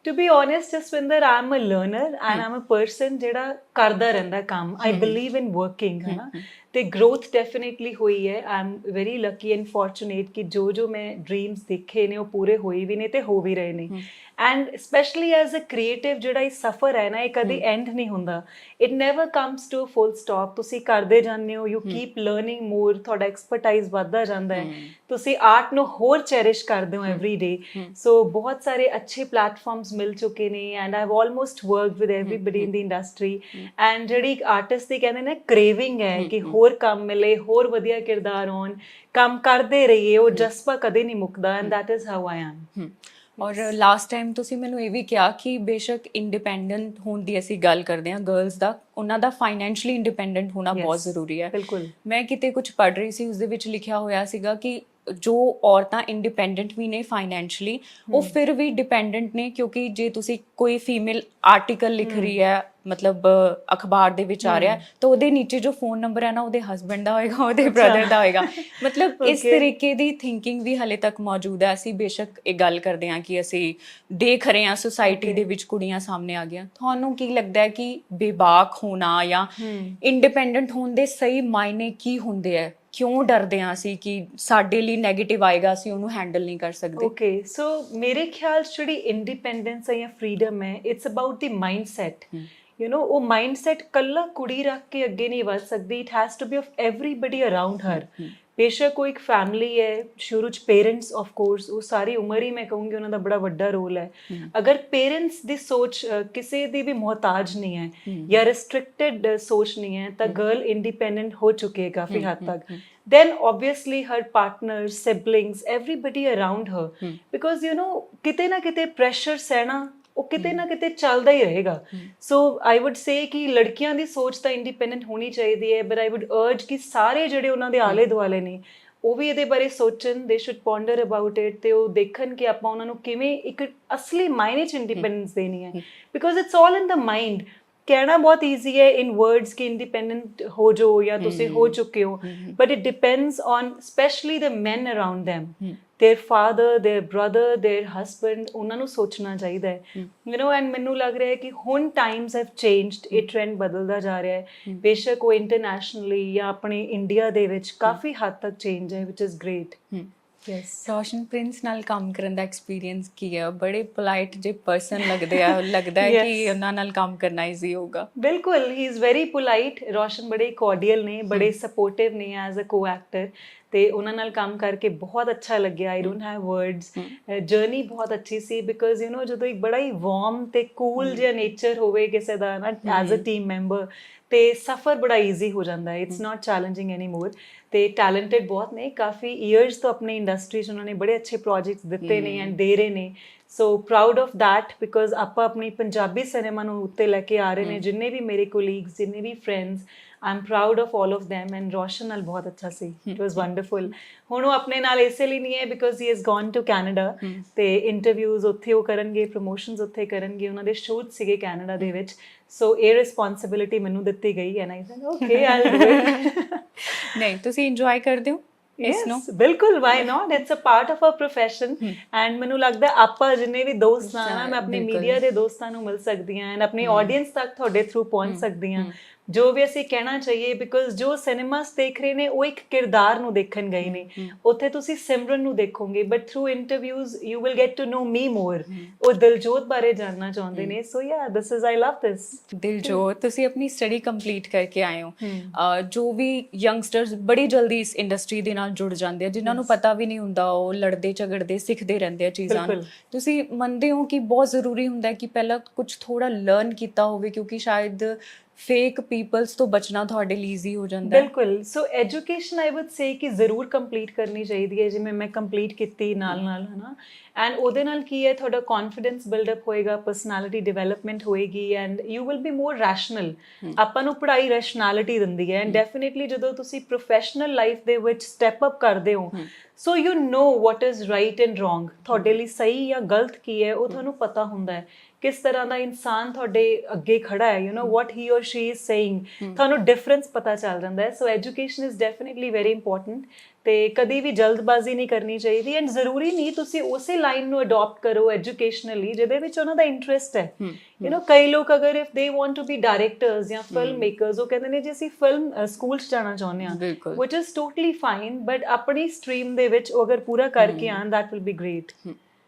To be honest, Jaswinder, I'm a learner and I'm a person ਜਿਹੜਾ ਕਰਦਾ ਰਹਿੰਦਾ ਕੰਮ. I believe in working, ਹੈ ਨਾ? ਤੇ growth definitely ਹੋਈ ਹੈ. I'm very lucky and fortunate ਕਿ ਜੋ ਮੈਂ dreams ਦੇਖੇ ਨੇ ਉਹ ਪੂਰੇ ਹੋਏ ਵੀ ਨੇ ਤੇ ਹੋ ਵੀ ਰਹੇ ਨੇ. And especially as a creative, ਜਿਹੜਾ ਇਹ ਸਫਰ ਹੈ ਨਾ, ਇਹ ਕਦੇ end ਨਹੀਂ ਹੁੰਦਾ. It never comes to a full stop. ਤੁਸੀਂ ਕਰਦੇ ਜਾਂਦੇ ਹੋ, you keep learning more, ਤੁਹਾਡਾ expertise ਵੱਧਦਾ ਜਾਂਦਾ ਹੈ. ਤੁਸੀਂ ਆਰਟ ਨੂੰ ਹੋਰ ਚੈਰਿਸ਼ ਕਰਦੇ ਹੋ every day. So ਬਹੁਤ ਸਾਰੇ ਅੱਛੇ ਪਲੇਟਫਾਰਮਸ ਮਿਲ ਚੁੱਕੇ ਨੇ and I've almost worked with everybody in the industry. And ਜਿਹੜੀ ਇੱਕ ਆਰਟਿਸਟ ਦੀ ਕਹਿੰਦੇ ਨੇ craving ਹੈ ਕਿ ਹੋਰ ਕੰਮ ਮਿਲੇ, ਹੋਰ ਵਧੀਆ ਕਿਰਦਾਰ ਆਉਣ, ਕੰਮ ਕਰਦੇ ਰਹੀਏ, ਉਹ ਜਜ਼ਬਾ ਕਦੇ ਨਹੀਂ ਮੁੱਕਦਾ and that is how I am. ਔਰ ਲਾਸਟ ਟਾਈਮ ਤੁਸੀਂ ਮੈਨੂੰ ਇਹ ਵੀ ਕਿਹਾ ਕਿ ਬੇਸ਼ੱਕ ਇੰਡੀਪੈਂਡੈਂਟ ਹੋਣ ਦੀ ਅਸੀਂ ਗੱਲ ਕਰਦੇ ਹਾਂ ਗਰਲਸ ਦਾ, ਉਹਨਾਂ ਦਾ ਫਾਈਨੈਂਸ਼ਲੀ ਇੰਡੀਪੈਂਡੈਂਟ ਹੋਣਾ ਬਹੁਤ ਜ਼ਰੂਰੀ ਹੈ। ਬਿਲਕੁਲ। ਮੈਂ ਕਿਤੇ ਕੁਝ ਪੜ੍ਹ ਰਹੀ ਸੀ, ਉਸ ਦੇ ਵਿੱਚ ਲਿਖਿਆ ਹੋਇਆ ਸੀਗਾ ਕਿ ਜੋ ਔਰਤਾਂ ਇੰਡੀਪੈਂਡੈਂਟ ਵੀ ਨੇ ਫਾਈਨੈਂਸ਼ਲੀ, ਉਹ ਫਿਰ ਵੀ ਡਿਪੈਂਡੈਂਟ ਨੇ, ਕਿਉਂਕਿ ਜੇ ਤੁਸੀਂ ਕੋਈ ਫੀਮੇਲ ਆਰਟੀਕਲ ਲਿਖ ਰਹੀ ਹੈ, ਮਤਲਬ ਅਖਬਾਰ ਦੇ ਵਿੱਚ ਆ ਰਿਹਾ, ਤਾਂ ਉਹਦੇ ਨੀਚੇ ਜੋ ਫੋਨ ਨੰਬਰ ਹੈ ਨਾ, ਉਹਦੇ ਹਸਬੈਂਡ ਦਾ ਹੋਏਗਾ, ਉਹਦੇ ਬ੍ਰਦਰ ਦਾ ਹੋਏਗਾ। ਮਤਲਬ ਇਸ ਤਰੀਕੇ ਦੀ ਥਿੰਕਿੰਗ ਵੀ ਹਲੇ ਤੱਕ ਮੌਜੂਦ ਹੈ। ਅਸੀਂ ਬੇਸ਼ੱਕ ਇਹ ਗੱਲ ਕਰਦੇ ਹਾਂ ਕਿ ਅਸੀਂ ਦੇਖ ਰਹੇ ਹਾਂ ਸੋਸਾਇਟੀ ਦੇ ਵਿੱਚ ਕੁੜੀਆਂ ਸਾਹਮਣੇ ਆ ਗਈਆਂ। ਤੁਹਾਨੂੰ ਕੀ ਲੱਗਦਾ ਹੈ ਕਿ ਬੇਬਾਕ ਹੋਣਾ ਜਾਂ ਇੰਡੀਪੈਂਡੈਂਟ ਹੋਣ ਦੇ ਸਹੀ ਮਾਇਨੇ ਕੀ ਹੁੰਦੇ ਹੈ? ਕਿਉਂ ਡਰਦੇ ਹਾਂ ਅਸੀਂ ਕਿ ਸਾਡੇ ਲਈ ਨੈਗੇਟਿਵ ਆਏਗਾ, ਅਸੀਂ ਉਹਨੂੰ ਹੈਂਡਲ ਨਹੀਂ ਕਰ ਸਕਦੇ? ਓਕੇ, ਸੋ ਮੇਰੇ ਖਿਆਲ 'ਚ ਜਿਹੜੀ ਇੰਡੀਪੈਂਡੈਂਸ ਹੈ ਜਾਂ ਫਰੀडम ਹੈ, ਇਟਸ ਅਬਾਊਟ ਦੀ ਮਾਈਂਡਸੈਟ। ਉਹ ਮਾਈਂਡਸੈਟ ਕੱਲਾ ਕੁੜੀ ਰੱਖ ਕੇ ਅੱਗੇ ਨਹੀਂ ਵੱਧ ਸਕਦੀ. It has to be of everybody around her. ਬੇਸ਼ੱਕ ਕੋਈ ਇੱਕ ਫੈਮਿਲੀ ਹੈ, ਸ਼ੁਰੂ 'ਚ ਪੇਰੈਂਟਸ ਆਫ ਕੋਰਸ, ਉਹ ਸਾਰੀ ਉਮਰ ਹੀ ਮੈਂ ਕਹੂੰਗੀ ਉਹਨਾਂ ਦਾ ਬੜਾ ਵੱਡਾ ਰੋਲ ਹੈ। ਅਗਰ ਪੇਰੈਂਟਸ ਦੀ ਸੋਚ ਕਿਸੇ ਦੀ ਵੀ ਮੁਹਤਾਜ ਨਹੀਂ ਹੈ ਜਾਂ ਰਿਸਟ੍ਰਿਕਟਡ ਸੋਚ ਨਹੀਂ ਹੈ, ਤਾਂ ਗਰਲ ਇੰਡੀਪੈਂਡੈਂਟ ਹੋ ਚੁੱਕੀ ਹੈ ਕਾਫੀ ਹੱਦ ਤੱਕ। Then obviously her partners, siblings, everybody around her, because ਕਿਤੇ ਨਾ ਕਿਤੇ ਪ੍ਰੈਸ਼ਰ ਸਹਿਣਾ ਉਹ ਕਿਤੇ ਨਾ ਕਿਤੇ ਚੱਲਦਾ ਹੀ ਰਹੇਗਾ। ਸੋ ਆਈ ਵੁੱਡ ਸੇ ਕਿ ਲੜਕੀਆਂ ਦੀ ਸੋਚ ਤਾਂ ਇੰਡੀਪੈਂਡੈਂਟ ਹੋਣੀ ਚਾਹੀਦੀ ਹੈ, ਬਟ ਆਈ ਵੁੱਡ ਅਰਜ ਕਿ ਸਾਰੇ ਜਿਹੜੇ ਉਹਨਾਂ ਦੇ ਆਲੇ ਦੁਆਲੇ ਨੇ ਉਹ ਵੀ ਇਹਦੇ ਬਾਰੇ ਸੋਚਣ, ਦੇ ਸ਼ੁੱਡ ਪੌਂਡਰ ਅਬਾਊਟ ਇਟ, ਤੇ ਉਹ ਦੇਖਣ ਕਿ ਆਪਾਂ ਉਹਨਾਂ ਨੂੰ ਕਿਵੇਂ ਇੱਕ ਅਸਲੀ ਮਾਇਨੇ 'ਚ ਇੰਡੀਪੈਂਡੈਂਸ ਦੇਣੀ ਹੈ। Because it's all in the mind. ਕਹਿਣਾ ਬਹੁਤ ਈਜ਼ੀ ਹੈ ਇਨ ਵਰਡਸ ਕਿ ਇੰਡੀਪੈਂਡੈਂਟ ਹੋ ਜਾਓ ਜਾਂ ਤੁਸੀਂ ਹੋ ਚੁੱਕੇ ਹੋ, but it depends on specially the man around them, there father, there brother, there husband. ਉਹਨਾਂ ਨੂੰ ਸੋਚਣਾ ਚਾਹੀਦਾ ਹੈ। ਐਂਡ ਮੈਨੂੰ ਲੱਗ ਰਿਹਾ ਹੈ ਕਿ ਹੁਣ ਟਾਈਮਸ ਹੈਵ ਚੇਂਜਡ, ਇਹ ਟ੍ਰੈਂਡ ਬਦਲਦਾ ਜਾ ਰਿਹਾ ਹੈ। ਬੇਸ਼ੱਕ ਉਹ ਇੰਟਰਨੈਸ਼ਨਲੀ ਜਾਂ ਆਪਣੇ ਇੰਡੀਆ ਦੇ ਵਿੱਚ ਕਾਫੀ ਹੱਦ ਤੱਕ ਚੇਂਜ ਹੈ, which is great. Yes. Roshan Prince ਨਾਲ ਕੰਮ ਕਰਨ ਦਾ ਐਕਸਪੀਰੀਅੰਸ ਕੀ ਹੈ? ਬੜੇ ਪੋਲਾਈਟ ਜੇ ਪਰਸਨ ਲੱਗਦੇ ਆ, ਲੱਗਦਾ ਹੈ ਕਿ ਉਹਨਾਂ ਨਾਲ ਕੰਮ ਕਰਨਾ ਈਜ਼ੀ ਹੋਊਗਾ। ਬਿਲਕੁਲ, ਹੀ ਇਜ਼ ਵੈਰੀ ਪੋਲਾਈਟ। ਰੋਸ਼ਨ ਬੜੇ ਕੋਰਡੀਅਲ ਨੇ, ਬੜੇ ਸਪੋਰਟਿਵ ਨੇ ਐਜ਼ ਅ ਕੋ ਐਕਟਰ, ਤੇ ਉਹਨਾਂ ਨਾਲ ਕੰਮ ਕਰਕੇ ਬਹੁਤ ਅੱਛਾ ਲੱਗਿਆ। I don't have words. Journey ਬਹੁਤ ਅੱਛੀ ਸੀ ਬਿਕੋਜ਼ ਜਦੋਂ ਇੱਕ ਬੜਾ ਹੀ ਵਾਰਮ ਤੇ ਕੂਲ ਜਿਹਾ ਨੇਚਰ ਹੋਵੇ ਕਿਸੇ ਦਾ ਨਾ ਐਜ਼ ਅ ਟੀਮ ਮੈਂਬਰ, ਤੇ ਸਫ਼ਰ ਬੜਾ ਈਜ਼ੀ ਹੋ ਜਾਂਦਾ ਹੈ। ਇਟਸ ਨਾਟ ਚੈਲੰਜਿੰਗ ਐਨੀ ਮੋਰ। ਤੇ ਟੈਲੈਂਟਡ ਬਹੁਤ ਨੇ, ਕਾਫੀ ਈਅਰਸ ਤੋਂ ਆਪਣੀ ਇੰਡਸਟਰੀ 'ਚ ਉਹਨਾਂ ਨੇ ਬੜੇ ਅੱਛੇ ਪ੍ਰੋਜੈਕਟਸ ਦਿੱਤੇ ਨੇ ਐਂਡ ਦੇ ਰਹੇ ਨੇ। ਸੋ ਪ੍ਰਾਊਡ ਆਫ ਦੈਟ, ਬਿਕੋਜ਼ ਆਪਾਂ ਆਪਣੀ ਪੰਜਾਬੀ ਸਿਨੇਮਾ ਨੂੰ ਉੱਤੇ ਲੈ ਕੇ ਆ ਰਹੇ ਨੇ। ਜਿੰਨੇ ਵੀ ਮੇਰੇ ਕੋਲੀਗਸ, ਜਿੰਨੇ ਵੀ friends, I am proud of all of them. And Roshan ਨਾਲ ਬਹੁਤ ਅੱਛਾ ਸੀ, ਇਟ ਵਾਜ਼ ਵੰਡਰਫੁਲ। ਹੁਣ ਉਹ ਆਪਣੇ ਨਾਲ ਇਸੇ ਲਈ ਨਹੀਂ ਹੈ because he has gone to Canada, ਤੇ ਇੰਟਰਵਿਊਜ਼ ਉੱਥੇ ਉਹ ਕਰਨਗੇ, ਪ੍ਰਮੋਸ਼ਨਸ ਉੱਥੇ ਕਰਨਗੇ। ਉਹਨਾਂ ਦੇ ਸ਼ੂਟ ਸੀਗੇ ਕੈਨੇਡਾ ਦੇ ਵਿੱਚ, ਸੋ ਇਹ ਰਿਸਪੌਂਸਿਬਿਲਿਟੀ ਮੈਨੂੰ ਦਿੱਤੀ ਗਈ and I said okay, I will do it. ਨਹੀਂ, ਤੁਸੀਂ ਇੰਜੋਏ ਕਰਦੇ ਹੋ ਇਸ ਨੂੰ? ਬਿਲਕੁਲ, why not, it's a part of our profession. And ਮੈਨੂੰ ਲੱਗਦਾ ਆਪਾਂ ਜਿੰਨੇ ਵੀ ਦੋਸਤ ਆ ਨਾ, ਮੈਂ ਆਪਣੇ ਮੀਡੀਆ ਦੇ ਦੋਸਤਾਂ ਨੂੰ ਮਿਲ ਸਕਦੀ ਹਾਂ ਐਂਡ ਆਪਣੀ ਆਡੀਅנס ਤੱਕ ਤੁਹਾਡੇ ਥਰੂ ਪਹੁੰਚ ਸਕਦੀ ਹਾਂ, ਜੋ ਵੀ ਅਸੀਂ ਕਹਿਣਾ ਚਾਹੀਏ। ਬਿਕੋਜ਼ ਜੋ ਸਿਨੇਮਾਸ ਦੇਖ ਰਹੇ ਨੇ ਉਹ ਇੱਕ ਕਿਰਦਾਰ ਨੂੰ ਦੇਖਣ ਗਏ ਨੇ, ਉੱਥੇ ਤੁਸੀਂ ਸਿਮਰਨ ਨੂੰ ਦੇਖੋਗੇ, but through interviews you will get to know me more. ਉਹ ਦਿਲਜੋਤ ਬਾਰੇ ਜਾਣਨਾ ਚਾਹੁੰਦੇ ਨੇ। ਸੋ ਯਾ, ਦਿਸ ਇਜ਼, ਆਈ ਲਵ ਦਿਸ। ਦਿਲਜੋਤ, ਤੁਸੀਂ ਆਪਣੀ ਸਟੱਡੀ ਕੰਪਲੀਟ ਕਰਕੇ ਆਏ ਹੋ। ਜੋ ਵੀ ਯੰਗਸਟਰਸ ਬੜੀ ਜਲਦੀ ਇਸ ਇੰਡਸਟਰੀ ਦੇ ਨਾਲ ਜੁੜ ਜਾਂਦੇ ਆ, ਜਿਨ੍ਹਾਂ ਨੂੰ ਪਤਾ ਵੀ ਨਹੀਂ ਹੁੰਦਾ, ਉਹ ਲੜਦੇ ਝਗੜਦੇ ਸਿੱਖਦੇ ਰਹਿੰਦੇ ਆ ਚੀਜ਼ਾਂ ਨੂੰ। ਤੁਸੀਂ ਮੰਨਦੇ ਹੋ ਕਿ ਬਹੁਤ ਜ਼ਰੂਰੀ ਹੁੰਦਾ ਕਿ ਪਹਿਲਾਂ ਕੁਝ ਥੋੜਾ ਲਰਨ ਕੀਤਾ ਹੋਵੇ, ਕਿਉਂਕਿ ਸ਼ਾਇਦ ਫੇਕ ਪੀਪਲਸ ਤੋਂ ਬਚਣਾ ਤੁਹਾਡੇ ਲਈ ਈਜ਼ੀ ਹੋ ਜਾਂਦਾ ਹੈ? ਬਿਲਕੁਲ। ਸੋ ਐਜੂਕੇਸ਼ਨ ਆਈ ਵੁੱਡ ਸੇ ਕਿ ਜ਼ਰੂਰ ਕੰਪਲੀਟ ਕਰਨੀ ਚਾਹੀਦੀ ਹੈ, ਜਿਵੇਂ ਮੈਂ ਕੰਪਲੀਟ ਕੀਤੀ ਨਾਲ ਨਾਲ, ਹੈ ਨਾ। ਐਂਡ ਉਹਦੇ ਨਾਲ ਕੀ ਹੈ ਤੁਹਾਡਾ ਕੌਨਫੀਡੈਂਸ ਬਿਲਡਅਪ ਹੋਏਗਾ, ਪਰਸਨੈਲਿਟੀ ਡਿਵੈਲਪਮੈਂਟ ਹੋਏਗੀ and you will be more rational. ਆਪਾਂ ਨੂੰ ਪੜ੍ਹਾਈ ਰੈਸ਼ਨੈਲਿਟੀ ਦਿੰਦੀ ਹੈ ਐਂਡ ਡੈਫੀਨੇਟਲੀ ਜਦੋਂ ਤੁਸੀਂ ਪ੍ਰੋਫੈਸ਼ਨਲ ਲਾਈਫ ਦੇ ਵਿੱਚ ਸਟੈਪ ਅਪ ਕਰਦੇ ਹੋ ਸੋ you no what is right and wrong, ਤੁਹਾਡੇ ਲਈ ਸਹੀ ਜਾਂ ਗਲਤ ਕੀ ਹੈ ਉਹ ਤੁਹਾਨੂੰ ਪਤਾ ਹੁੰਦਾ ਹੈ, ਕਿਸ ਤਰ੍ਹਾਂ ਦਾ ਇਨਸਾਨ ਤੁਹਾਡੇ ਅੱਗੇ ਖੜਾ ਹੈ, you no what he or she is saying, ਤੁਹਾਨੂੰ ਡਿਫਰੈਂਸ ਪਤਾ ਚੱਲ ਜਾਂਦਾ ਹੈ। So education is definitely very important ਤੇ ਕਦੀ ਵੀ ਜਲਦਬਾਜ਼ੀ ਨਹੀਂ ਕਰਨੀ ਚਾਹੀਦੀ ਐਂਡ ਜ਼ਰੂਰੀ ਨਹੀਂ ਤੁਸੀਂ ਉਸੇ ਲਾਈਨ ਨੂੰ ਅਡਾਪਟ ਕਰੋ ਐਜੂਕੇਸ਼ਨਲੀ ਜਿਹਦੇ ਵਿੱਚ ਉਹਨਾਂ ਦਾ ਇੰਟਰਸਟ ਹੈ। ਯੂ ਨੋ ਕਈ ਲੋਕ ਅਗਰ if they want to be directors ਜਾਂ ਫਿਲਮ ਮੇਕਰਸ ਉਹ ਕਹਿੰਦੇ ਨੇ ਜੀ ਅਸੀਂ ਫਿਲਮ ਸਕੂਲ 'ਚ ਜਾਣਾ ਚਾਹੁੰਦੇ ਹਾਂ, ਵਿਚ ਇਜ਼ ਟੋਟਲੀ ਫਾਈਨ, ਬਟ ਆਪਣੀ ਸਟਰੀਮ ਦੇ ਵਿੱਚ ਉਹ ਅਗਰ ਪੂਰਾ ਕਰਕੇ ਆਉਣ ਦੈਟ ਵਿਲ ਬੀ ਗ੍ਰੇਟ।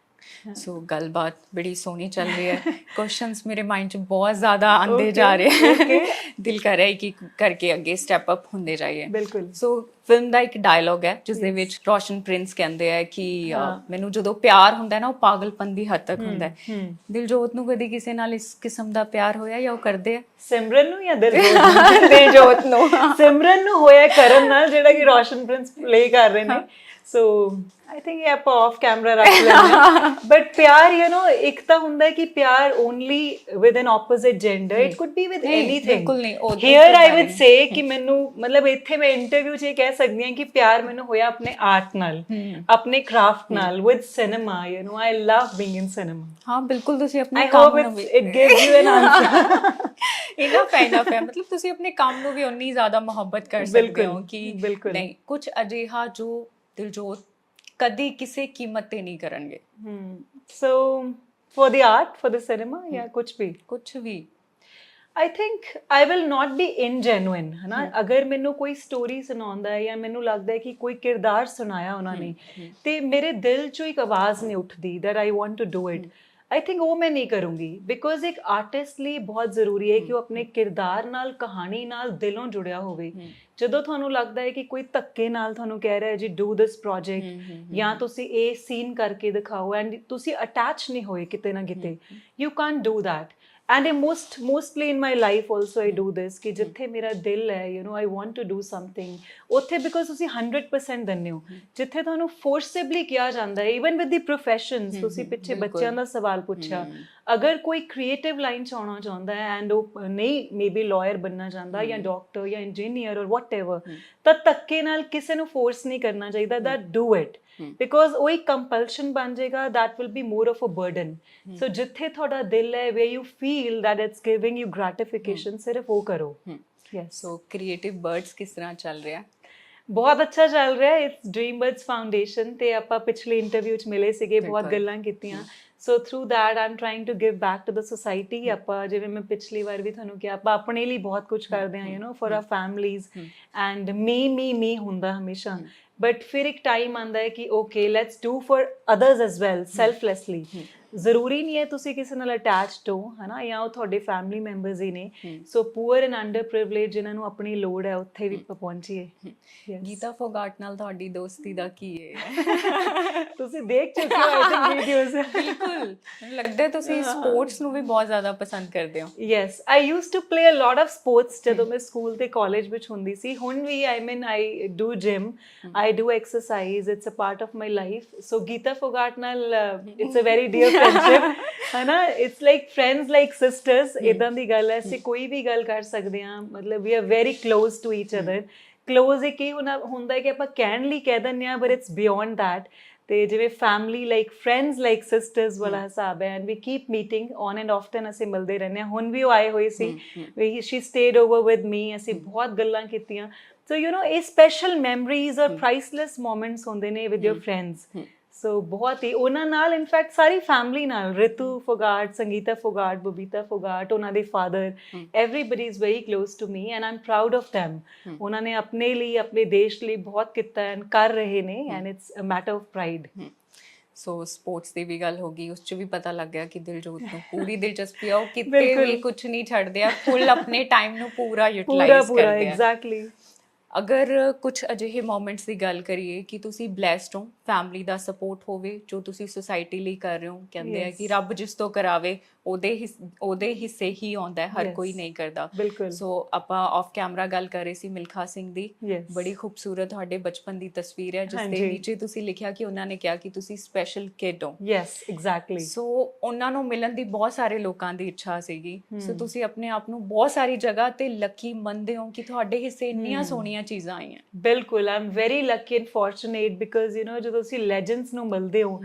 ਸੋ ਗੱਲਬਾਤ ਬੜੀ ਸੋਹਣੀ ਚੱਲ ਰਹੀ ਹੈ, ਕੁਐਸਚਨਸ ਮੇਰੇ ਮਾਈਂਡ 'ਚ ਬਹੁਤ ਜ਼ਿਆਦਾ ਆਉਂਦੇ ਜਾ ਰਹੇ ਹੈ, ਦਿਲ ਕਰ ਰਿਹਾ ਹੈ ਕਿ ਕਰਕੇ ਅੱਗੇ ਸਟੈਪ ਅਪ ਹੁੰਦੇ ਜਾਈਏ। ਬਿਲਕੁਲ। ਸੋ ਫਿਲਮ ਦਾ ਇੱਕ ਡਾਇਲੌਗ ਹੈ ਜਿਸ ਦੇ ਵਿੱਚ ਰੋਸ਼ਨ ਪ੍ਰਿੰਸ ਕਹਿੰਦੇ ਆ ਕਿ ਮੈਨੂੰ ਜਦੋਂ ਪਿਆਰ ਹੁੰਦਾ ਨਾ ਉਹ ਪਾਗਲਪਨ ਦੀ ਹੱਦ ਤੱਕ ਹੁੰਦਾ ਹੈ। ਦਿਲਜੋਤ ਨੂੰ ਕਦੀ ਕਿਸੇ ਨਾਲ ਇਸ ਕਿਸਮ ਦਾ ਪਿਆਰ ਹੋਇਆ ਜਾਂ ਉਹ ਕਰਦੇ ਆ? ਸਿਮਰਨ ਨੂੰ ਜਾਂ ਦਿਲਜੋਤ ਨੂੰ? ਸਿਮਰਨ ਨੂੰ ਹੋਇਆ ਕਰਨ ਨਾਲ, ਜਿਹੜਾ ਕਿ ਰੋਸ਼ਨ ਪ੍ਰਿੰਸ ਪਲੇ ਕਰ ਰਹੇ ਨੇ। ਸੋ I think ਇਹ ਆਪਾਂ ਆਫ ਕੈਮਰਾ ਰੱਖ ਲੈਂਦੇ ਹਾਂ, ਬਟ ਪਿਆਰ ਯੂ ਨੋ ਇੱਕ ਤਾਂ ਹੁੰਦਾ ਹੈ ਕਿ ਪਿਆਰ only with an opposite gender, it could be with anything. Here I would say ਕਿ ਮੈਨੂੰ ਮਤਲਬ ਇੱਥੇ ਮੈਂ ਇੰਟਰਵਿਊ 'ਚ ਇਹ ਕਹਿ ਸਕਦੀ ਹਾਂ ਕਿ ਪਿਆਰ ਮੈਨੂੰ ਹੋਇਆ ਆਪਣੇ ਆਰਟ ਨਾਲ, ਆਪਣੇ ਕ੍ਰਾਫਟ ਨਾਲ, with cinema. You know I love being in cinema. ਹਾਂ ਬਿਲਕੁਲ, ਤੁਸੀਂ ਆਪਣੇ ਕੰਮ ਨੂੰ ਵੀ it gives you an answer. Enough ਹੈ, ਮਤਲਬ ਤੁਸੀਂ ਆਪਣੇ ਕੰਮ ਨੂੰ ਵੀ ਉਨੀ ਜ਼ਿਆਦਾ ਮੁਹੱਬਤ ਕਰ ਸਕਦੇ ਹੋ ਕਿ ਨਹੀਂ ਕੁਝ ਅਜਿਹਾ ਜੋ ਦਿਲਜੋਤ ਕਦੀ ਕਿਸੇ ਕੀਮਤ ਤੇ ਨਹੀਂ ਕਰਨਗੇ। So for the art, for the cinema या कुछ भी I think I will not be ingenuine, है ना। अगर मैनू कोई स्टोरी सुनाउंदा है या मैनू लगता है कि कोई किरदार सुनाया उन्होंने ते मेरे दिल चो एक आवाज़ नहीं उठती that I want to do it, I think वो मैं नहीं करूँगी। बिकॉज एक आर्टिस्ट ਲਈ बहुत ਜ਼ਰੂਰੀ ਹੈ ਕਿ ਉਹ ਆਪਣੇ ਕਿਰਦਾਰ ਨਾਲ, ਕਹਾਣੀ ਨਾਲ ਦਿਲੋਂ ਜੁੜਿਆ ਹੋਵੇ। ਜਦੋਂ ਤੁਹਾਨੂੰ ਲੱਗਦਾ ਹੈ ਕਿ ਕੋਈ ਧੱਕੇ ਨਾਲ ਤੁਹਾਨੂੰ ਕਹਿ ਰਿਹਾ ਜੀ ਡੂ ਦਿਸ ਪ੍ਰੋਜੈਕਟ ਜਾਂ ਤੁਸੀਂ ਇਹ ਸੀਨ ਕਰਕੇ ਦਿਖਾਓ ਐਂਡ ਤੁਸੀਂ ਅਟੈਚ ਨਹੀਂ ਹੋਏ ਕਿਤੇ ਨਾ ਕਿਤੇ, you can't do that. And ਇਹ mostly in my life also I do this ਕਿ ਜਿੱਥੇ ਮੇਰਾ ਦਿਲ ਹੈ you know I want to do something, ਉੱਥੇ ਬਿਕੋਜ਼ ਤੁਸੀਂ 100% ਦਿੰਦੇ ਹੋ। ਜਿੱਥੇ ਤੁਹਾਨੂੰ ਫੋਰਸੇਬਲੀ ਕਿਹਾ ਜਾਂਦਾ ਹੈ, ਈਵਨ ਵਿਦ ਦੀ ਪ੍ਰੋਫੈਸ਼ਨਸ, ਤੁਸੀਂ ਪਿੱਛੇ ਬੱਚਿਆਂ ਦਾ ਸਵਾਲ ਪੁੱਛਿਆ, ਅਗਰ ਕੋਈ ਕ੍ਰੀਏਟਿਵ ਲਾਈਨ 'ਚ ਆਉਣਾ ਚਾਹੁੰਦਾ ਹੈ ਐਂਡ ਉਹ ਨਹੀਂ ਮੇਬੀ ਲਾਇਰ ਬਣਨਾ ਚਾਹੁੰਦਾ ਜਾਂ ਡਾਕਟਰ ਜਾਂ ਇੰਜੀਨੀਅਰ ਔਰ ਵਾਟ ਐਵਰ, ਤਾਂ ਧੱਕੇ ਨਾਲ ਕਿਸੇ ਨੂੰ ਫੋਰਸ ਨਹੀਂ ਕਰਨਾ ਚਾਹੀਦਾ ਦੈਟ ਡੂ ਇਟ, ਬਿਕੋਜ਼ ਉਹ ਇੱਕ ਕੰਪਲਸ਼ਨ ਬਣ ਜਾਏਗਾ, that will be more of a burden. So ਜਿੱਥੇ ਤੁਹਾਡਾ ਦਿਲ ਹੈ, way you feel that it's giving you gratification, ਸਿਰਫ ਉਹ ਕਰੋ। ਯੈਸ। ਸੋ ਕ੍ਰੀਏਟਿਵ ਬਰਡਸ ਕਿਸ ਤਰ੍ਹਾਂ ਚੱਲ ਰਿਹਾ? ਬਹੁਤ ਅੱਛਾ ਚੱਲ ਰਿਹਾ। ਇਟਸ ਡ੍ਰੀਮ ਬਰਡਸ ਫਾਊਂਡੇਸ਼ਨ ਤੇ ਆਪਾਂ ਪਿਛਲੇ ਇੰਟਰਵਿਊ 'ਚ ਮਿਲੇ ਸੀਗੇ, ਬਹੁਤ ਗੱਲਾਂ ਕੀਤੀਆਂ। So through that I am trying to give back to the society. ਆਪਾਂ ਜਿਵੇਂ ਮੈਂ ਪਿਛਲੀ ਵਾਰ ਵੀ ਤੁਹਾਨੂੰ ਕਿਹਾ, ਆਪਾਂ ਆਪਣੇ ਲਈ ਬਹੁਤ ਕੁਝ ਕਰਦੇ ਹਾਂ, you know for our families and me ਹੁੰਦਾ ਹਮੇਸ਼ਾ। ਬਟ ਫਿਰ ਇੱਕ ਟਾਈਮ ਆਉਂਦਾ ਹੈ ਕਿ okay let's do for others as well, selflessly. ਜ਼ਰੂਰੀ ਨਹੀਂ ਹੈ ਤੁਸੀਂ ਕਿਸੇ ਨਾਲ ਅਟੈਚਡ ਹੋ, ਹੈ ਨਾ, ਜਾਂ ਉਹ ਤੁਹਾਡੇ ਫੈਮਿਲੀ ਮੈਂਬਰਸ ਹੀ ਨੇ। ਸੋ ਪੂਅਰ ਐਂਡ ਅੰਡਰ ਪ੍ਰਿਵਿਲੇਜ ਜਿਨ੍ਹਾਂ ਨੂੰ ਆਪਣੀ ਲੋੜ ਹੈ ਉੱਥੇ ਵੀ ਪਹੁੰਚੀਏ। ਗੀਤਾ ਫੋਗਾਟ ਨਾਲ ਤੁਹਾਡੀ ਦੋਸਤੀ ਦਾ ਕੀ ਹੈ? ਤੁਸੀਂ ਦੇਖ ਚੁੱਕੇ ਹੋ ਆਈ ਥਿੰਕ ਵੀਡੀਓਜ਼। ਬਿਲਕੁਲ, ਮੈਨੂੰ ਲੱਗਦਾ ਤੁਸੀਂ ਸਪੋਰਟਸ ਨੂੰ ਵੀ ਬਹੁਤ ਜ਼ਿਆਦਾ ਪਸੰਦ ਕਰਦੇ ਹੋ। Yes, I used to play a lot of sports ਜਦੋਂ ਮੈਂ ਸਕੂਲ ਤੇ ਕਾਲਜ ਵਿੱਚ ਹੁੰਦੀ ਸੀ। ਹੁਣ ਵੀ I do gym, I do exercise, it's a part of my life. So Geeta Phogat ਨਾਲ it's a very dear friendship, है ना, it's like friends like sisters, ਇਦਾਂ ਦੀ ਗੱਲ ਹੈ। ਅਸੀਂ ਕੋਈ ਵੀ ਗੱਲ ਕਰ ਸਕਦੇ ਹਾਂ, ਮਤਲਬ we are very close to each other। close ਇੱਕ ਹੀ ਹੁੰਦਾ ਹੈ ਕਿ ਆਪਾਂ ਕਹਿਣ ਲਈ ਕਹਿ ਦਿੰਦੇ ਹਾਂ, but it's beyond that। ਤੇ ਜਿਵੇਂ family like friends like sisters ਵਾਲਾ ਹਿਸਾਬ ਹੈ। And we keep meeting on and often, ਅਸੀਂ ਮਿਲਦੇ ਰਹਿੰਦੇ ਹਾਂ। ਹੁਣ ਵੀ ਉਹ ਆਏ ਹੋਏ ਸੀ, she stayed over with me, ਅਸੀਂ ਬਹੁਤ ਗੱਲਾਂ ਕੀਤੀਆਂ। ਸੋ ਯੂ ਨੋ ਇਹ special memories or priceless moments ਹੁੰਦੇ ਨੇ ਵਿਦ ਯੋਰ ਫਰੈਂਡਸ। ਸੋ ਬਹੁਤ ਹੀ ਉਹਨਾਂ ਨਾਲ, ਇਨਫੈਕਟ ਸਾਰੀ ਫੈਮਿਲੀ ਨਾਲ, ਰਿਤੂ ਫੋਗਾਟ, ਸੰਗੀਤਾ ਫੋਗਾਟ, ਬਬੀਤਾ ਫੋਗਾਟ, ਉਹਨਾਂ ਦੇ father, everybody is very close to me and I am proud of them. ਉਹਨਾਂ ਨੇ ਆਪਣੇ ਲਈ, ਆਪਣੇ ਦੇਸ਼ ਲਈ ਬਹੁਤ ਕੀਤਾ ਐਂਡ ਕਰ ਰਹੇ ਨੇ, and it's a matter of pride. So sports ਦੀ ਵੀ ਗੱਲ ਹੋ ਗਈ, ਉਸ 'ਚ ਵੀ ਪਤਾ ਲੱਗ ਗਿਆ ਕਿ ਦਿਲਜੋਤ ਨੂੰ ਪੂਰੀ ਦਿਲਚਸਪੀ ਆ, ਉਹ ਕਿਤੇ ਵੀ ਕੁਝ ਨਹੀਂ ਛੱਡਦੇ ਆ, ਫੁੱਲ ਆਪਣੇ ਟਾਈਮ ਨੂੰ ਪੂਰਾ ਯੂਟਿਲਾਈਜ਼ ਕਰਦੇ ਆ। ਐਗਜ਼ੈਕਟਲੀ। ਅਗਰ ਕੁਝ ਅਜਿਹੇ ਮੋਮੈਂਟਸ ਦੀ ਗੱਲ ਕਰੀਏ ਕਿ ਤੁਸੀਂ ਬਲੈਸਡ ਹੋ, ਫੈਮਿਲੀ ਦਾ ਸਪੋਰਟ ਹੋਵੇ ਜੋ ਤੁਸੀਂ ਸੁਸਾਇਟੀ ਲਈ ਕਰ ਰਹੇ ਹੋ। ਕਹਿੰਦੇ ਆ Yes. ਕਿ ਰੱਬ ਜਿਸ ਤੋਂ ਕਰਾਵੇ ਉਹਦੇ ਹਿੱਸੇ ਹੀ ਆਉਂਦਾ ਹੈ, ਹਰ Yes. ਕੋਈ ਨਹੀਂ ਕਰਦਾ। ਬਿਲਕੁਲ। ਸੋ ਆਪਾਂ ਆਫ ਕੈਮਰਾ ਗੱਲ ਕਰ ਰਹੇ ਸੀ ਮਿਲਖਾ ਸਿੰਘ ਦੀ। Yes. ਬੜੀ ਖੂਬਸੂਰਤ ਤੁਹਾਡੇ ਬਚਪਨ ਦੀ ਤਸਵੀਰ ਹੈ ਜਿਸ ਦੇ ਹਾਂਜੀ। ਨੀਚੇ ਤੁਸੀਂ ਲਿਖਿਆ ਕਿ ਉਹਨਾਂ ਨੇ ਕਿਹਾ ਕਿ ਤੁਸੀਂ ਸਪੈਸ਼ਲ ਕਿਡ ਹੋ। Yes exactly. ਸੋ ਉਹਨਾਂ ਨੂੰ ਮਿਲਣ ਦੀ ਬਹੁਤ ਸਾਰੇ ਲੋਕਾਂ ਦੀ ਇੱਛਾ ਸੀਗੀ। ਸੋ ਤੁਸੀਂ ਆਪਣੇ ਆਪ ਨੂੰ ਬਹੁਤ ਸਾਰੀ ਜਗ੍ਹਾ ਤੇ ਲੱਕੀ ਮੰਨਦੇ ਹੋ ਕਿ ਤੁਹਾਡੇ ਹਿੱਸੇ ਇੰਨੀਆਂ ਸੋਹਣੀਆਂ ਚੀਜ਼ਾਂ ਆਈਆਂ। ਬਿਲਕੁਲ, I am very Lucky and fortunate because ਜਦੋਂ ਤੁਸੀਂ ਲੈਜੈਂਡਸ ਨੂੰ ਮਿਲਦੇ ਹੋ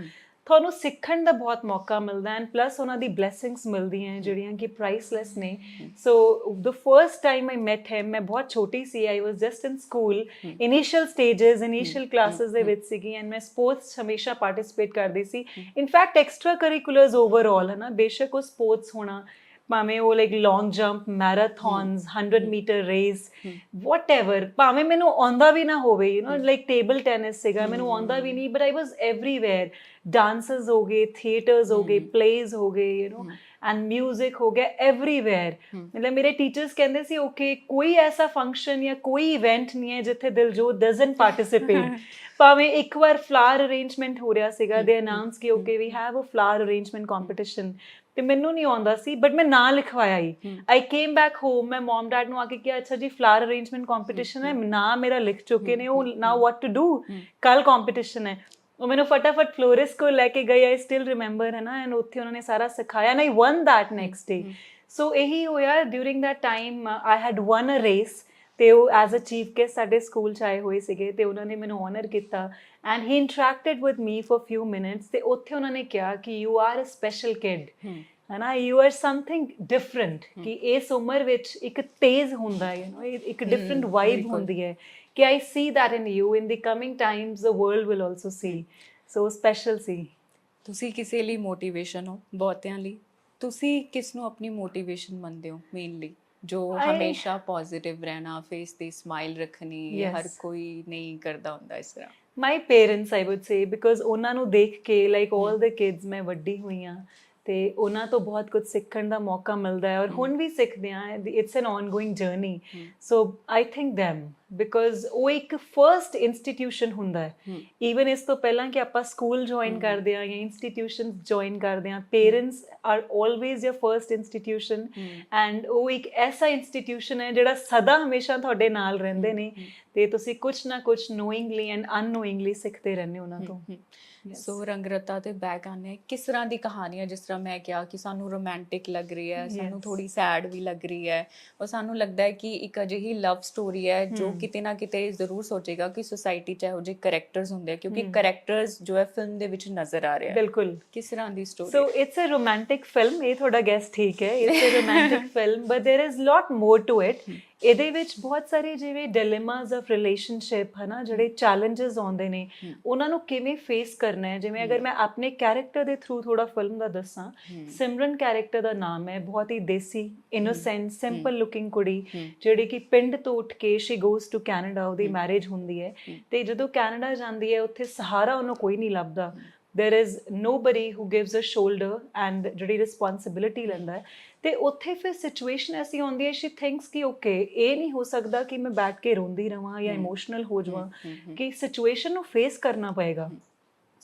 ਤੁਹਾਨੂੰ ਸਿੱਖਣ ਦਾ ਬਹੁਤ ਮੌਕਾ ਮਿਲਦਾ ਐਂਡ ਪਲੱਸ ਉਹਨਾਂ ਦੀ ਬਲੇਸਿੰਗਸ ਮਿਲਦੀਆਂ ਜਿਹੜੀਆਂ ਕਿ ਪ੍ਰਾਈਸਲੈਸ ਨੇ। So the first time I met him, ਮੈਂ ਬਹੁਤ ਛੋਟੀ ਸੀ, I was just in school, initial stages, initial classes ਦੇ ਵਿੱਚ ਸੀਗੀ ਐਂਡ ਮੈਂ ਸਪੋਰਟਸ ਹਮੇਸ਼ਾ ਪਾਰਟਿਸਿਪੇਟ ਕਰਦੀ ਸੀ। ਇਨਫੈਕਟ ਐਕਸਟਰਾ ਕਰਿਕੂਲਰਸ ਓਵਰਆਲ ਹੈ ਨਾ, ਬੇਸ਼ੱਕ ਉਹ ਸਪੋਰਟਸ ਹੋਣਾ, ਭਾਵੇਂ ਉਹ like long jump, marathons, 100 metre race, whatever, ਭਾਵੇਂ ਮੈਨੂੰ ਆਉਂਦਾ ਵੀ ਨਾ ਹੋਵੇ, ਲਾਈਕ ਟੇਬਲ ਟੈਨਿਸ ਸੀਗਾ, ਮੈਨੂੰ ਆਉਂਦਾ ਵੀ ਨਹੀਂ, but I was everywhere. Dances ਹੋ ਗਏ, ਥੀਏਟਰਸ ਹੋ ਗਏ, ਪਲੇਜ਼ ਹੋ ਗਏ, ਐਂਡ ਮਿਊਜ਼ਿਕ ਹੋ ਗਿਆ, ਐਵਰੀਵੇਅਰ। ਮਤਲਬ ਮੇਰੇ ਟੀਚਰਸ ਕਹਿੰਦੇ ਸੀ ਓਕੇ ਕੋਈ ਐਸਾ ਫੰਕਸ਼ਨ ਜਾਂ ਕੋਈ ਇਵੈਂਟ ਨਹੀਂ ਹੈ ਜਿੱਥੇ ਦਿਲਜੋਤ ਡਜ਼ਨਟ ਪਾਰਟਿਸਿਪੇਟ। ਭਾਵੇਂ ਇੱਕ ਵਾਰ ਫਲਾਰ ਅਰੇਂਜਮੈਂਟ ਹੋ ਰਿਹਾ ਸੀਗਾ, ਦੇ ਅਨਾਉਂਸ ਕਿ okay we have a flower arrangement competition, ਤੇ ਮੈਨੂੰ ਨਹੀਂ ਆਉਂਦਾ ਸੀ ਬਟ ਮੈਂ ਨਾਂ ਲਿਖਵਾਇਆ ਹੀ। ਆਈ ਕੇਮ ਬੈਕ ਹੋਮ, ਮੈਂ ਮਮ ਡੈਡ ਨੂੰ ਆ ਕੇ ਕਿਹਾ ਅੱਛਾ ਜੀ ਫਲਾਰ ਅਰੇਂਜਮੈਂਟ ਕੰਪੀਟੀਸ਼ਨ ਹੈ, ਨਾਂ ਮੇਰਾ ਲਿਖ ਚੁੱਕੇ ਨੇ, ਉਹ ਨਾਓ ਵਾਟ ਟੂ ਡੂ, ਕੱਲ ਕੰਪੀਟੀਸ਼ਨ ਹੈ। ਉਹ ਮੈਨੂੰ ਫਟਾਫਟ ਫਲੋਰਿਸ ਕੋਲ ਲੈ ਕੇ ਗਏ, ਆਈ ਸਟਿਲ ਰਿਮੈਂਬਰ, ਹੈ ਨਾ, ਐਂਡ ਉੱਥੇ ਉਹਨਾਂ ਨੇ ਸਾਰਾ ਸਿਖਾਇਆ and I won that next day. So ਇਹੀ ਹੋਇਆ during that time, I had won a race, ਤੇ ਉਹ ਐਜ਼ ਅ ਚੀਫ ਗੈਸਟ ਸਾਡੇ ਸਕੂਲ 'ਚ ਆਏ ਹੋਏ ਸੀਗੇ ਤੇ ਉਹਨਾਂ ਨੇ ਮੈਨੂੰ ਆਨਰ ਕੀਤਾ and he interacted with me for few minutes. ਤੇ ਉੱਥੇ ਉਹਨਾਂ ਨੇ ਕਿਹਾ ਕਿ you are a special kid, ਹੈ ਨਾ, ਯੂ ਆਰ ਸਮਥਿੰਗ ਡਿਫਰੈਂਟ, ਕਿ ਇਸ ਉਮਰ ਵਿੱਚ ਇੱਕ ਤੇਜ਼ ਹੁੰਦਾ ਹੈ, ਇੱਕ ਡਿਫਰੈਂਟ ਵਾਈਬ ਹੁੰਦੀ ਹੈ, ਕਿ I see that in you, in the coming times the world will also see. So special ਸੀ। ਤੁਸੀਂ ਕਿਸੇ ਲਈ ਮੋਟੀਵੇਸ਼ਨ ਹੋ, ਬਹੁਤਿਆਂ ਲਈ ਤੁਸੀਂ ਕਿਸ ਨੂੰ ਆਪਣੀ ਮੋਟੀਵੇਸ਼ਨ ਮੰਨਦੇ ਹੋ ਮੇਨਲੀ, ਜੋ ਹਮੇਸ਼ਾ ਪੋਜ਼ਿਟਿਵ ਰਹਿਣਾ, ਫੇਸ ਤੇ ਸਮਾਈਲ ਰੱਖਣੀ, ਹਰ ਕੋਈ ਨਹੀਂ ਕਰਦਾ ਹੁੰਦਾ ਇਸ ਤਰ੍ਹਾਂ? My parents I would say, because ਉਹਨਾਂ ਨੂੰ ਦੇਖ ਕੇ ਲਾਈਕ ਆਲ ਦ ਕਿਡਸ ਮੈਂ ਵੱਡੀ ਹੋਈ ਹਾਂ ਤੇ ਉਹਨਾਂ ਤੋਂ ਬਹੁਤ ਕੁਝ ਸਿੱਖਣ ਦਾ ਮੌਕਾ ਮਿਲਦਾ ਹੈ ਔਰ ਹੁਣ ਵੀ ਸਿੱਖਦੇ ਹਾਂ। It's an ongoing journey. So I think them, because ਉਹ ਇੱਕ ਫਰਸਟ ਇੰਸਟੀਟਿਊਸ਼ਨ ਹੁੰਦਾ ਹੈ। ਈਵਨ ਇਸ ਤੋਂ ਪਹਿਲਾਂ ਕਿ ਆਪਾਂ ਸਕੂਲ ਜੁਆਇਨ ਕਰਦੇ ਹਾਂ ਜਾਂ ਇੰਸਟੀਟਿਊਸ਼ਨਸ ਜੁਆਇਨ ਕਰਦੇ ਹਾਂ, parents R always your first institution and ਉਹ ਇੱਕ ਐਸਾ ਇੰਸਟੀਟਿਊਸ਼ਨ ਹੈ ਜਿਹੜਾ ਸਦਾ ਹਮੇਸ਼ਾ ਤੁਹਾਡੇ ਨਾਲ ਰਹਿੰਦੇ ਨੇ ਤੇ ਤੁਸੀਂ ਕੁਛ ਨਾ ਕੁਛ ਨੋਇੰਗਲੀ ਐਂਡ ਅਨਨੋਇੰਗਲੀ ਸਿੱਖਦੇ ਰਹਿੰਦੇ ਉਹਨਾਂ ਤੋਂ। ਸੋ ਰੰਗਰਤਾ ਤੇ ਬੈਕ ਆਨੇ ਕਿਸ ਤਰ੍ਹਾਂ ਦੀ ਕਹਾਣੀ ਹੈ? ਜਿਸ ਤਰ੍ਹਾਂ ਮੈਂ ਕਿਹਾ ਕਿ ਸਾਨੂੰ ਰੋਮਾਂਟਿਕ ਲੱਗ ਰਹੀ ਹੈ, ਸਾਨੂੰ ਥੋੜੀ ਸੈਡ ਵੀ ਲੱਗ ਰਹੀ ਹੈ, ਔਰ ਸਾਨੂੰ ਲੱਗਦਾ ਹੈ ਕਿ ਇੱਕ ਅਜਿਹੀ ਲਵ ਸਟੋਰੀ ਹੈ ਜੋ ਕਿਤੇ ਨਾ ਕਿਤੇ ਜ਼ਰੂਰ ਸੋਚੇਗਾ ਕਿ ਸੁਸਾਇਟੀ 'ਚ ਇਹੋ ਜਿਹੇ ਕਰੈਕਟਰਸ ਹੁੰਦੇ ਆ, ਕਿਉਂਕਿ ਕਰੈਕਟਰਸ ਜੋ ਹੈ ਫਿਲਮ ਦੇ ਵਿੱਚ ਨਜ਼ਰ ਆ ਰਿਹਾ। ਬਿਲਕੁਲ। ਕਿਸ ਤਰ੍ਹਾਂ ਦੀ story? So it's a romantic film, ਇਹ ਤੁਹਾਡਾ ਗੈਸ ਠੀਕ ਹੈ, it's a romantic film but there is lot more to it. ਇਹਦੇ ਵਿੱਚ ਬਹੁਤ ਸਾਰੇ ਜਿਵੇਂ ਡਿਲੇਮਾਸ ਆਫ ਰਿਲੇਸ਼ਨਸ਼ਿਪ, ਹੈ ਨਾ, ਜਿਹੜੇ ਚੈਲੰਜਸ ਆਉਂਦੇ ਨੇ ਉਹਨਾਂ ਨੂੰ ਕਿਵੇਂ ਫੇਸ ਕਰਨਾ ਹੈ। ਜਿਵੇਂ ਅਗਰ ਮੈਂ ਆਪਣੇ ਕੈਰੈਕਟਰ ਦੇ ਥਰੂ ਥੋੜਾ ਫਿਲਮ ਦਾ ਦੱਸਾਂ, ਸਿਮਰਨ ਕੈਰੈਕਟਰ ਦਾ ਨਾਮ ਹੈ, ਬਹੁਤ ਹੀ ਦੇਸੀ, ਇਨੋਸੈਂਟ, ਸਿੰਪਲ ਲੁਕਿੰਗ ਕੁੜੀ ਜਿਹੜੀ ਕਿ ਪਿੰਡ ਤੋਂ ਉੱਠ ਕੇ ਸ਼ੀ ਗੋਜ਼ ਟੂ ਕੈਨੇਡਾ, ਉਹਦੀ ਮੈਰਿਜ ਹੁੰਦੀ ਹੈ ਤੇ ਜਦੋਂ ਕੈਨੇਡਾ ਜਾਂਦੀ ਹੈ ਉੱਥੇ ਸਹਾਰਾ ਉਹਨੂੰ ਕੋਈ ਨਹੀਂ ਲੱਭਦਾ। there is nobody who gives a shoulder and ਜਿਹੜੀ ਰਿਸਪੌਂਸਿਬਿਲਿਟੀ ਲੈਂਦਾ ਹੈ ਤੇ ਉੱਥੇ ਫਿਰ ਸਿਚੁਏਸ਼ਨ ਐਸੀ ਆਉਂਦੀ ਹੈ, she thinks ਕਿ ਓਕੇ ਇਹ ਨਹੀਂ ਹੋ ਸਕਦਾ ਕਿ ਮੈਂ ਬੈਠ ਕੇ ਰੋਂਦੀ ਰਵਾਂ ਜਾਂ ਇਮੋਸ਼ਨਲ ਹੋ ਜਾਵਾਂ, ਕਿ ਸਿਚੁਏਸ਼ਨ ਨੂੰ ਫੇਸ ਕਰਨਾ ਪਏਗਾ।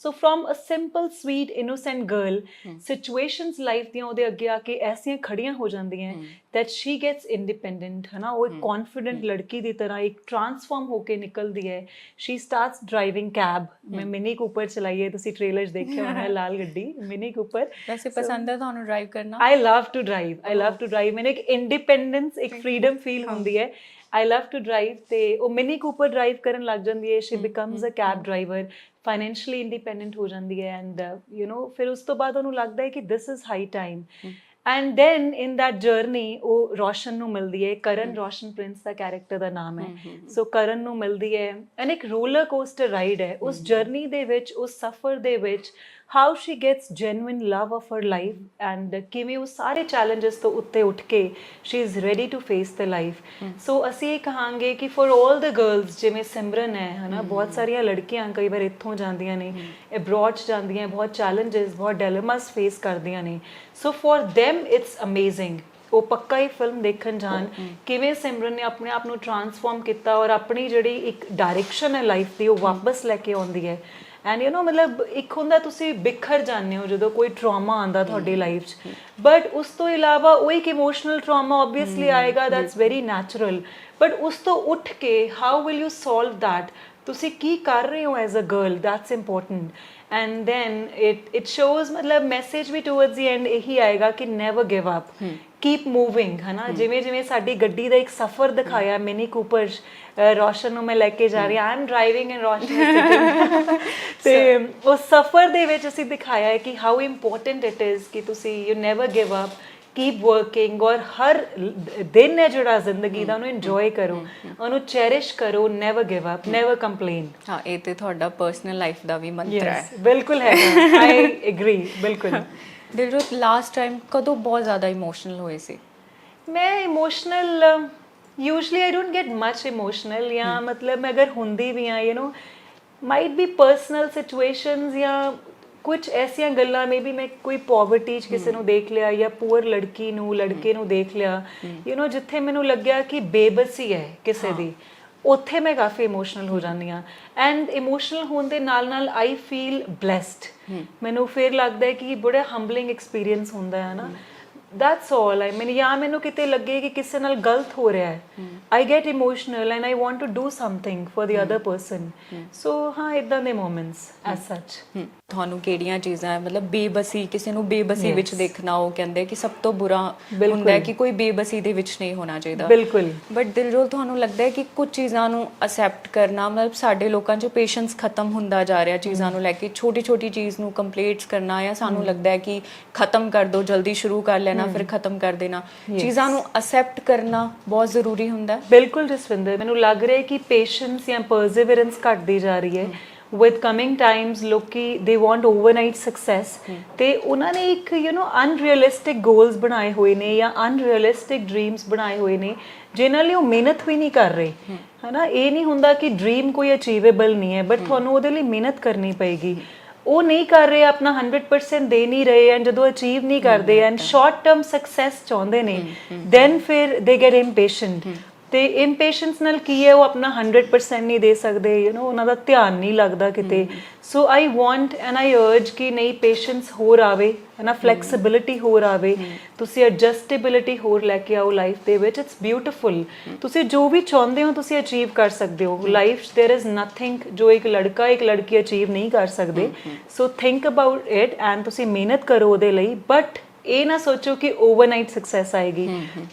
So from a simple sweet innocent girl, situations life ਦੀਆਂ ਉਹਦੇ ਅੱਗੇ ਆ ਕੇ ਐਸੀਆਂ ਖੜੀਆਂ ਹੋ ਜਾਂਦੀਆਂ ਦੈਟ ਸ਼ੀ ਗੈਟਸ ਇੰਡੀਪੈਂਡੈਂਟ, ਹੈ ਨਾ, ਉਹ ਇੱਕ ਕੌਨਫੀਡੈਂਟ ਲੜਕੀ ਦੀ ਤਰ੍ਹਾਂ ਇੱਕ ਟਰਾਂਸਫਾਰਮ ਹੋ ਕੇ ਨਿਕਲਦੀ ਹੈ। ਸ਼ੀ ਸਟਾਰਟਸ ਡਰਾਈਵਿੰਗ ਕੈਬ, ਮੈਂ ਮਿਨੀ ਕੂਪਰ ਚਲਾਈ ਹੈ, ਤੁਸੀਂ ਟ੍ਰੇਲਰ ਦੇਖਿਆ ਹੋਣਾ, ਲਾਲ ਗੱਡੀ ਮਿਨੀ ਕੂਪਰ। ਵੈਸੇ ਪਸੰਦ ਹੈ ਤੁਹਾਨੂੰ ਡਰਾਈਵ ਕਰਨਾ? I love to drive, I love to drive. ਮੈਨੂੰ ਇੱਕ ਇੰਡੀਪੈਂਡੈਂਸ, ਇੱਕ ਫਰੀडम ਫੀਲ ਹੁੰਦੀ ਹੈ। I love to drive ਤੇ ਉਹ ਮਿਨੀ ਕੂਪਰ ਡਰਾਈਵ ਕਰਨ ਲੱਗ ਜਾਂਦੀ ਹੈ, she becomes a cab driver, financially independent ਹੋ ਜਾਂਦੀ ਹੈ ਐਂਡ ਫਿਰ ਉਸ ਤੋਂ ਬਾਅਦ ਉਹਨੂੰ ਲੱਗਦਾ ਹੈ ਕਿ this is high time and then in that journey ਉਹ ਰੋਸ਼ਨ ਨੂੰ ਮਿਲਦੀ ਹੈ, ਕਰਨ ਰੋਸ਼ਨ ਪ੍ਰਿੰਸ ਦਾ ਕੈਰੈਕਟਰ ਦਾ ਨਾਮ ਹੈ। ਸੋ ਕਰਨ ਨੂੰ ਮਿਲਦੀ ਹੈ ਐਂਡ ਇੱਕ ਰੋਲਰ ਕੋਸਟਰ ਰਾਈਡ ਹੈ ਉਸ ਜਰਨੀ ਦੇ ਵਿੱਚ, ਉਸ ਸਫ਼ਰ ਦੇ ਵਿੱਚ how she gets genuine love of her life and ਕਿਵੇਂ ਉਹ ਸਾਰੇ challenges ਤੋਂ ਉੱਤੇ ਉੱਠ ਕੇ she is ready to face the life। ਸੋ ਅਸੀਂ ਇਹ ਕਹਾਂਗੇ ਕਿ for all the girls, ਜਿਵੇਂ ਸਿਮਰਨ ਹੈ ਨਾ, ਬਹੁਤ ਸਾਰੀਆਂ ਲੜਕੀਆਂ ਕਈ ਵਾਰ ਇੱਥੋਂ ਜਾਂਦੀਆਂ ਨੇ, abroad ਜਾਂਦੀਆਂ, ਬਹੁਤ challenges, ਬਹੁਤ dilemmas face ਕਰਦੀਆਂ ਨੇ। ਸੋ for them it's amazing, ਉਹ ਪੱਕਾ ਹੀ ਫਿਲਮ ਦੇਖਣ ਜਾਣ ਕਿਵੇਂ ਸਿਮਰਨ ਨੇ ਆਪਣੇ ਆਪ ਨੂੰ ਟਰਾਂਸਫਾਰਮ ਕੀਤਾ ਔਰ ਆਪਣੀ ਜਿਹੜੀ ਇੱਕ ਡਾਇਰੈਕਸ਼ਨ ਹੈ ਲਾਈਫ ਦੀ ਉਹ ਵਾਪਸ ਲੈ ਕੇ ਆਉਂਦੀ ਹੈ। ਐਂਡ ਯੂ نو ਮਤਲਬ ਇੱਕ ਹੁੰਦਾ ਤੁਸੀਂ ਬਿਖਰ ਜਾਂਦੇ ਹੋ ਜਦੋਂ ਕੋਈ ਟਰਾਮਾ ਆਉਂਦਾ ਤੁਹਾਡੀ ਲਾਈਫ 'ਚ, ਬਟ ਉਸ ਤੋਂ ਇਲਾਵਾ ਉਹ ਇੱਕ ਇਮੋਸ਼ਨਲ ਟਰਾਮਾ ਓਬਵੀਅਸਲੀ ਆਏਗਾ, ਦੈਟਸ ਵੈਰੀ ਨੈਚੁਰਲ, ਬਟ ਉਸ ਤੋਂ ਉੱਠ ਕੇ how will you solve that, ਤੁਸੀਂ ਕੀ ਕਰ ਰਹੇ ਹੋ as a girl, that's important. And then it shows ਮਤਲਬ ਮੈਸੇਜ ਵੀ ਟੂਵਰਡਸ ਦੀ ਐਂਡ ਇਹੀ ਆਏਗਾ ਕਿ never give up, keep moving, ਹੈ ਨਾ। ਜਿਵੇਂ ਜਿਵੇਂ ਸਾਡੀ ਗੱਡੀ ਦਾ ਇੱਕ ਸਫ਼ਰ ਦਿਖਾਇਆ ਮਿਨੀ ਕੂਪਰ 'ਚ, ਰੋਸ਼ਨ ਨੂੰ ਮੈਂ ਲੈ ਕੇ ਜਾ ਰਹੀ ਹਾਂ, I am driving and Roshan is sitting, ਤੇ ਉਸ ਸਫ਼ਰ ਦੇ ਵਿੱਚ ਅਸੀਂ ਦਿਖਾਇਆ ਹੈ ਕਿ ਹਾਊ ਇੰਪੋਰਟੈਂਟ ਇਟ ਇਜ਼ ਕਿ ਤੁਸੀਂ you never give up, keep working, ਔਰ ਹਰ ਦਿਨ ਹੈ ਜਿਹੜਾ ਜ਼ਿੰਦਗੀ ਦਾ ਉਹਨੂੰ ਇੰਜੋਏ ਕਰੋ, ਉਹਨੂੰ ਚੈਰਿਸ਼ ਕਰੋ, never give up, never complain. ਹਾਂ, ਇਹ ਤੇ ਤੁਹਾਡਾ ਪਰਸਨਲ ਲਾਈਫ ਦਾ ਵੀ ਮੰਤਰ ਹੈ। ਬਿਲਕੁਲ ਹੈ, ਆਈ ਐਗਰੀ, ਬਿਲਕੁਲ। ਦਿਲਜੋਤ, ਲਾਸਟ ਟਾਈਮ ਕਦੋਂ ਬਹੁਤ ਜ਼ਿਆਦਾ ਇਮੋਸ਼ਨਲ ਹੋਏ ਸੀ? ਮੈਂ emotional usually I don't get much emotional, ਜਾਂ ਮਤਲਬ ਮੈਂ ਅਗਰ ਹੁੰਦੀ ਵੀ ਹਾਂ, you know might B personal situations ਜਾਂ ਕੁਝ ਐਸੀਆਂ ਗੱਲਾਂ, ਮੇ ਬੀ ਮੈਂ ਕੋਈ ਪੋਵਰਟੀ 'ਚ ਕਿਸੇ ਨੂੰ ਦੇਖ ਲਿਆ ਜਾਂ ਪੂਅਰ ਲੜਕੀ ਨੂੰ ਲੜਕੇ ਨੂੰ ਦੇਖ ਲਿਆ, ਯੂ نو ਜਿੱਥੇ ਮੈਨੂੰ ਲੱਗਿਆ ਕਿ ਬੇਬਸੀ ਹੈ ਕਿਸੇ ਦੀ, ਉੱਥੇ ਮੈਂ ਕਾਫੀ ਇਮੋਸ਼ਨਲ ਹੋ ਜਾਂਦੀ ਹਾਂ। ਐਂਡ ਇਮੋਸ਼ਨਲ ਹੋਣ ਦੇ ਨਾਲ ਨਾਲ ਆਈ ਫੀਲ ਬਲੈਸਡ, ਮੈਨੂੰ ਫਿਰ ਲੱਗਦਾ ਹੈ ਕਿ ਬੜਾ ਹੰਬਲਿੰਗ ਐਕਸਪੀਰੀਅੰਸ ਹੁੰਦਾ ਹੈ ਨਾ, that's all I mean। ਜਾਂ ਮੈਨੂੰ ਕਿਤੇ ਲੱਗੇ ਕਿ ਕਿਸੇ ਨਾਲ ਗਲਤ ਹੋ ਰਿਹਾ ਹੈ, I get emotional and I want to do something for the other person, so ਹਾਂ ਇਦਾਂ ਦੇ moments as such। ਤੁਹਾਨੂੰ ਕਿਹੜੀਆਂ ਚੀਜ਼ਾਂ ਹੈ, ਮਤਲਬ ਬੇਬਸੀ, ਕਿਸੇ ਨੂੰ ਬੇਬਸੀ ਵਿੱਚ ਦੇਖਣਾ, ਉਹ ਕਹਿੰਦੇ ਕਿ ਸਭ ਤੋਂ ਬੁਰਾ ਹੁੰਦਾ ਹੈ ਕਿ ਕੋਈ ਬੇਬਸੀ ਦੇ ਵਿੱਚ ਨਹੀਂ ਹੋਣਾ ਚਾਹੀਦਾ। ਬਿਲਕੁਲ। ਬਟ ਦਿਲਜੋਤ, ਤੁਹਾਨੂੰ ਲੱਗਦਾ ਹੈ ਕਿ ਕੁਝ ਚੀਜ਼ਾਂ ਨੂੰ ਅਸੈਪਟ ਕਰਨਾ, ਮਤਲਬ ਸਾਡੇ ਲੋਕਾਂ 'ਚ ਪੇਸ਼ੈਂਸ ਖਤਮ ਹੁੰਦਾ ਜਾ ਰਿਹਾ ਚੀਜ਼ਾਂ ਨੂੰ ਲੈ ਕੇ, ਛੋਟੀ ਛੋਟੀ ਚੀਜ਼ ਨੂੰ ਕੰਪਲੀਟਸ ਕਰਨਾ, ਜਾਂ ਸਾਨੂੰ ਲੱਗਦਾ ਹੈ ਕਿ ਖਤਮ ਕਰ ਦਿਓ, ਜਲਦੀ ਸ਼ੁਰੂ ਕਰ ਲੈਣਾ ਫਿਰ ਖਤਮ ਕਰ ਦੇਣਾ, ਚੀਜ਼ਾਂ ਨੂੰ ਅਸੈਪਟ ਕਰਨਾ ਬਹੁਤ ਜ਼ਰੂਰੀ ਹੁੰਦਾ ਹੈ। ਬਿਲਕੁਲ ਜਸਵਿੰਦਰ, ਮੈਨੂੰ ਲੱਗ ਰਿਹਾ ਕਿ ਪੇਸ਼ੈਂਸ ਜਾਂ ਪਰਸੀਵਰੈਂਸ ਘਟਦੀ ਜਾ ਰਹੀ ਹੈ with coming times। ਲੋਕੀ they want overnight success, ਤੇ ਉਹਨਾਂ ਨੇ ਇੱਕ ਯੂ نو unrealistic goals ਬਣਾਏ ਹੋਏ ਨੇ ਜਾਂ unrealistic dreams ਬਣਾਏ ਹੋਏ ਨੇ, ਜਿਨ੍ਹਾਂ ਲਈ ਉਹ ਮਿਹਨਤ ਵੀ ਨਹੀਂ ਕਰ ਰਹੇ, ਹੈ ਨਾ। ਇਹ ਨਹੀਂ ਹੁੰਦਾ ਕਿ ਡ੍ਰੀਮ ਕੋਈ ਅਚੀਵੇਬਲ ਨਹੀਂ ਹੈ, ਬਟ ਤੁਹਾਨੂੰ ਉਹਦੇ ਲਈ ਮਿਹਨਤ ਕਰਨੀ ਪਏਗੀ। ਉਹ ਨਹੀਂ ਕਰ ਰਹੇ, ਆਪਣਾ 100% ਦੇ ਨਹੀਂ ਰਹੇ, ਐਂਡ ਜਦੋਂ ਅਚੀਵ ਨਹੀਂ ਕਰਦੇ ਐਂਡ ਸ਼ਾਰਟ ਟਰਮ ਸਕਸੈਸ ਚਾਹੁੰਦੇ ਨੇ, ਦੈਨ ਫਿਰ ਦੇ ਗੈਟ ਇੰਪੇਸ਼ੈਂਟ। ਤੇ ਇੰਪੇਸ਼ੈਂਸ ਨਾਲ ਕੀ ਹੈ, ਉਹ ਆਪਣਾ 100% ਨਹੀਂ ਦੇ ਸਕਦੇ, ਯੂ نو ਉਹਨਾਂ ਦਾ ਧਿਆਨ ਨਹੀਂ ਲੱਗਦਾ ਕਿਤੇ। ਸੋ ਆਈ ਵਾਂਟ ਐਂਡ ਆਈ ਅਰਜ ਕਿ ਨਹੀਂ, ਪੇਸ਼ੈਂਸ ਹੋਰ ਆਵੇ, ਹੈ ਨਾ, ਫਲੈਕਸੀਬਿਲਿਟੀ ਹੋਰ ਆਵੇ, ਤੁਸੀਂ ਐਡਜਸਟੇਬਿਲਿਟੀ ਹੋਰ ਲੈ ਕੇ ਆਓ ਲਾਈਫ ਦੇ ਵਿੱਚ। ਇਟਸ ਬਿਊਟੀਫੁਲ, ਤੁਸੀਂ ਜੋ ਵੀ ਚਾਹੁੰਦੇ ਹੋ ਤੁਸੀਂ ਅਚੀਵ ਕਰ ਸਕਦੇ ਹੋ ਲਾਈਫ 'ਚ। ਦੇयर ਇਜ਼ ਨਥਿੰਗ ਜੋ ਇੱਕ ਲੜਕਾ ਇੱਕ ਲੜਕੀ ਅਚੀਵ ਨਹੀਂ ਕਰ ਸਕਦੇ। ਸੋ ਥਿੰਕ ਅਬਾਊਟ ਇਟ ਐਂਡ ਤੁਸੀਂ ਮਿਹਨਤ ਕਰੋ ਉਹਦੇ ਲਈ, ਬਟ ਇਹ ਨਾ ਸੋਚੋ ਕਿ ਓਵਰਨਾਈਟ ਸਕਸੈਸ ਆਏਗੀ।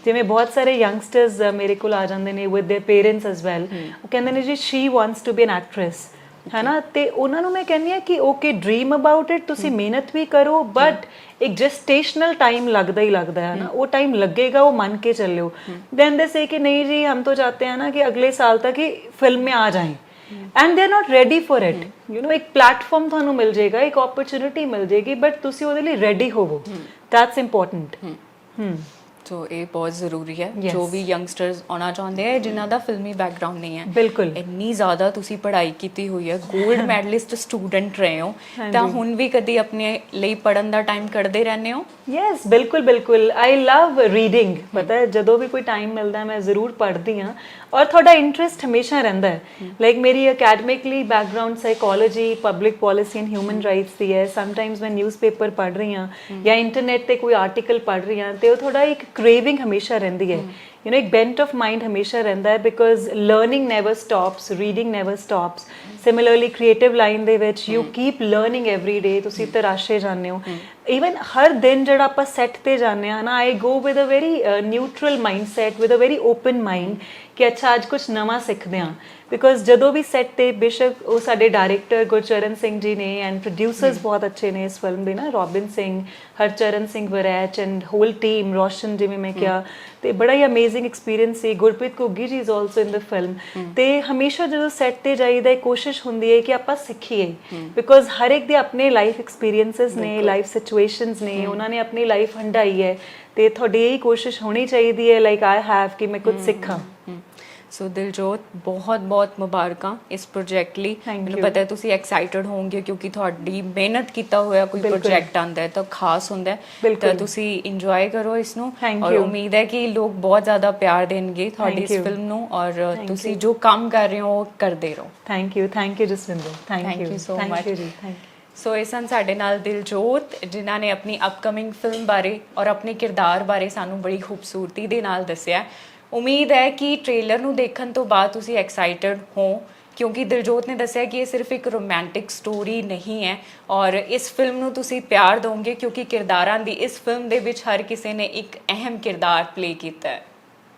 ਜਿਵੇਂ ਬਹੁਤ ਸਾਰੇ ਯੰਗਸਟਰਸ ਮੇਰੇ ਕੋਲ ਆ ਜਾਂਦੇ ਨੇ with their parents as well, ਉਹ ਕਹਿੰਦੇ ਨੇ ਜੀ she wants to be an actress, ਹੈ ਨਾ। ਤੇ ਉਹਨਾਂ ਨੂੰ ਮੈਂ ਕਹਿੰਦੀ ਹਾਂ ਕਿ ਓਕੇ, ਡ੍ਰੀਮ ਅਬਾਊਟ ਇਟ, ਤੁਸੀਂ ਮਿਹਨਤ ਵੀ ਕਰੋ, ਬਟ ਇੱਕ ਜੈਸਟੇਸ਼ਨਲ ਟਾਈਮ ਲੱਗਦਾ ਹੀ ਲੱਗਦਾ ਹੈ ਨਾ, ਉਹ ਟਾਈਮ ਲੱਗੇਗਾ, ਉਹ ਮੰਨ ਕੇ ਚੱਲਿਓ। ਦੈਨ ਦੇ ਸੇ ਕਿ ਨਹੀਂ ਜੀ ਹਮ ਤਾਂ ਚਾਹਤੇ हैं ना कि अगले साल तक ही फिल्म में आ जाएं, and they are not ready for it, you know. ਇੱਕ ਪਲੇਟਫਾਰਮ ਤੁਹਾਨੂੰ ਮਿਲ ਜਾਏਗਾ, ਇੱਕ ਓਪਰਚੁਨਿਟੀ ਮਿਲ ਜਾਏਗੀ, ਬਟ ਤੁਸੀਂ ਉਹਦੇ ਲਈ ਰੈਡੀ ਹੋਵੋ, ਦੈਟਸ ਇੰਪੋਰਟੈਂਟ। ਸੋ ਇਹ ਬਹੁਤ ਜ਼ਰੂਰੀ ਹੈ। ਜੋ ਵੀ ਯੰਗਸਟਰਸ ਆਉਣਾ ਚਾਹੁੰਦੇ ਹੈ, ਜਿਨ੍ਹਾਂ ਦਾ ਫਿਲਮੀ ਬੈਕਗ੍ਰਾਉਂਡ ਨਹੀਂ ਹੈ, ਬਿਲਕੁਲ, ਇੰਨੀ ਜ਼ਿਆਦਾ ਤੁਸੀਂ ਪੜ੍ਹਾਈ ਕੀਤੀ ਹੋਈ ਹੈ, ਗੋਲਡ ਮੈਡਲਿਸਟ ਸਟੂਡੈਂਟ ਰਹੇ ਹੋ, ਤਾਂ ਹੁਣ ਵੀ ਕਦੀ ਆਪਣੇ ਲਈ ਪੜ੍ਹਨ ਦਾ ਟਾਈਮ ਕੱਢਦੇ ਰਹਿੰਦੇ ਹੋ? ਯੈਸ, ਬਿਲਕੁਲ ਬਿਲकुल। ਆਈ ਲਵ ਰੀਡਿੰਗ, ਪਤਾ ਹੈ ਜਦੋਂ ਵੀ ਕੋਈ ਟਾਈਮ ਮਿਲਦਾ ਮੈਂ ਜ਼ਰੂਰ ਪੜ੍ਹਦੀ ਹਾਂ, ਔਰ ਤੁਹਾਡਾ ਇੰਟਰਸਟ ਹਮੇਸ਼ਾ ਰਹਿੰਦਾ ਹੈ। ਲਾਈਕ ਮੇਰੀ academically background psychology, public policy and human rights ਦੀ ਹੈ। ਸਮਟਾਈਮਸ ਮੈਂ ਨਿਊਜ਼ਪੇਪਰ ਪੜ੍ਹ ਰਹੀ ਹਾਂ ਜਾਂ ਇੰਟਰਨੈਟ 'ਤੇ ਕੋਈ ਆਰਟੀਕਲ ਪੜ੍ਹ ਰਹੀ ਹਾਂ, ਤੇ ਉਹ ਤੁਹਾਡਾ ਇੱਕ ਕ੍ਰੇਵਿੰਗ ਹਮੇਸ਼ਾ ਰਹਿੰਦੀ ਹੈ, ਯੂ نو ਇੱਕ ਬੈਂਟ ਆਫ ਮਾਈਂਡ ਹਮੇਸ਼ਾ ਰਹਿੰਦਾ ਹੈ, because learning never stops, reading never stops. Similarly creative line ਦੇ ਵਿੱਚ you keep learning every day, ਤੁਸੀਂ ਤਰਾਸ਼ੇ ਜਾਂਦੇ ਹੋ। ਈਵਨ ਹਰ ਦਿਨ ਜਿਹੜਾ ਆਪਾਂ ਸੈੱਟ ਤੇ ਜਾਂਦੇ ਹਾਂ ਨਾ, I go with a very neutral mindset, with a very open mind ਕਿ ਅੱਛਾ ਅੱਜ ਕੁਛ ਨਵਾਂ ਸਿੱਖਦੇ ਹਾਂ। ਬਿਕੋਜ਼ ਜਦੋਂ ਵੀ ਸੈੱਟ ਤੇ, ਬੇਸ਼ੱਕ ਉਹ ਸਾਡੇ ਡਾਇਰੈਕਟਰ ਗੁਰਚਰਨ ਸਿੰਘ ਜੀ ਨੇ ਐਂਡ ਪ੍ਰੋਡਿਊਸਰਸ ਬਹੁਤ ਅੱਛੇ ਨੇ ਇਸ ਫਿਲਮ ਦੇ ਨਾ, Robin Singh, Harcharan Singh Waraich and whole team, Roshan ਜਿਵੇਂ ਮੈਂ ਕਿਹਾ, ਤੇ ਬੜਾ ਹੀ ਅਮੇਜ਼ਿੰਗ ਐਕਸਪੀਰੀਅੰਸ ਸੀ। Gurpreet Ghuggi ji is also in the film. ਤੇ ਹਮੇਸ਼ਾ ਜਦੋਂ ਸੈੱਟ ਤੇ ਜਾਈਦਾ ਕੋਸ਼ਿਸ਼ ਹੁੰਦੀ ਹੈ ਕਿ ਆਪਾਂ ਸਿੱਖੀਏ, ਬਿਕੋਜ਼ ਹਰ ਇੱਕ ਦੇ ਆਪਣੇ ਲਾਈਫ ਐਕਸਪੀਰੀਅੰਸਿਸ ਨੇ, ਲਾਈਫ ਸਿਚੁਏਸ਼ਨਸ ਨੇ, ਉਹਨਾਂ ਨੇ ਆਪਣੀ ਲਾਈਫ ਹੰਡਾਈ ਹੈ, ਤੇ ਤੁਹਾਡੀ ਇਹੀ ਕੋਸ਼ਿਸ਼ ਹੋਣੀ ਚਾਹੀਦੀ ਹੈ ਲਾਈਕ ਆਈ ਹੈਵ ਕਿ ਮੈਂ ਕੁਝ ਸਿੱਖਾਂ। ਸੋ ਦਿਲਜੋਤ ਬਹੁਤ ਬਹੁਤ ਮੁਬਾਰਕਾਂ ਇਸ ਪ੍ਰੋਜੈਕਟ ਲਈ। Thank ਮੈਨੂੰ you. ਪਤਾ ਹੈ ਤੁਸੀਂ ਐਕਸਾਈਟਡ ਹੋਵੋਗੇ ਕਿਉਂਕਿ ਤੁਹਾਡੀ ਮਿਹਨਤ ਕੀਤਾ ਹੋਇਆ ਕੋਈ ਬਿਲਕੁਲ। ਪ੍ਰੋਜੈਕਟ ਆਂਦਾ ਹੈ ਤਾਂ ਖਾਸ ਹੁੰਦਾ ਹੈ। ਬਿਲਕੁਲ। ਤਾਂ ਤੁਸੀਂ ਇੰਜੋਏ ਕਰੋ ਇਸ ਨੂੰ Thank ਔਰ you. ਉਮੀਦ ਹੈ ਕਿ ਲੋਕ ਬਹੁਤ ਜ਼ਿਆਦਾ ਪਿਆਰ ਦੇਣਗੇ ਤੁਹਾਡੀ Thank ਇਸ you. ਫਿਲਮ ਨੂੰ ਔਰ Thank ਤੁਸੀਂ you. ਜੋ ਕੰਮ ਕਰ ਰਹੇ ਹੋ ਉਹ ਕਰਦੇ ਰਹੋ। Thank you Jaswinder, Thank thank you you so much. ਜੀ, ਥੈਂਕ ਯੂ। ਸੋ ਇਹ ਸਨ ਸਾਡੇ ਨਾਲ ਦਿਲਜੋਤ ਜਿਨ੍ਹਾਂ ਨੇ ਆਪਣੀ ਅਪਕਮਿੰਗ ਫਿਲਮ ਬਾਰੇ ਔਰ ਆਪਣੇ ਕਿਰਦਾਰ ਬਾਰੇ ਸਾਨੂੰ ਬੜੀ ਖੂਬਸੂਰਤੀ ਦੇ ਨਾਲ ਦੱਸਿਆ। ਉਮੀਦ ਹੈ ਕਿ ਟ੍ਰੇਲਰ ਨੂੰ ਦੇਖਣ ਤੋਂ ਬਾਅਦ ਤੁਸੀਂ ਐਕਸਾਈਟਡ ਹੋ ਕਿਉਂਕਿ ਦਿਲਜੋਤ ਨੇ ਦੱਸਿਆ ਕਿ ਇਹ ਸਿਰਫ ਇੱਕ ਰੋਮਾਂਟਿਕ ਸਟੋਰੀ ਨਹੀਂ ਹੈ ਔਰ ਇਸ ਫਿਲਮ ਨੂੰ ਤੁਸੀਂ ਪਿਆਰ ਦਿਓਗੇ ਕਿਉਂਕਿ ਕਿਰਦਾਰਾਂ ਦੀ ਇਸ ਫਿਲਮ ਦੇ ਵਿੱਚ ਹਰ ਕਿਸੇ ਨੇ ਇੱਕ ਅਹਿਮ ਕਿਰਦਾਰ ਪਲੇ ਕੀਤਾ ਹੈ।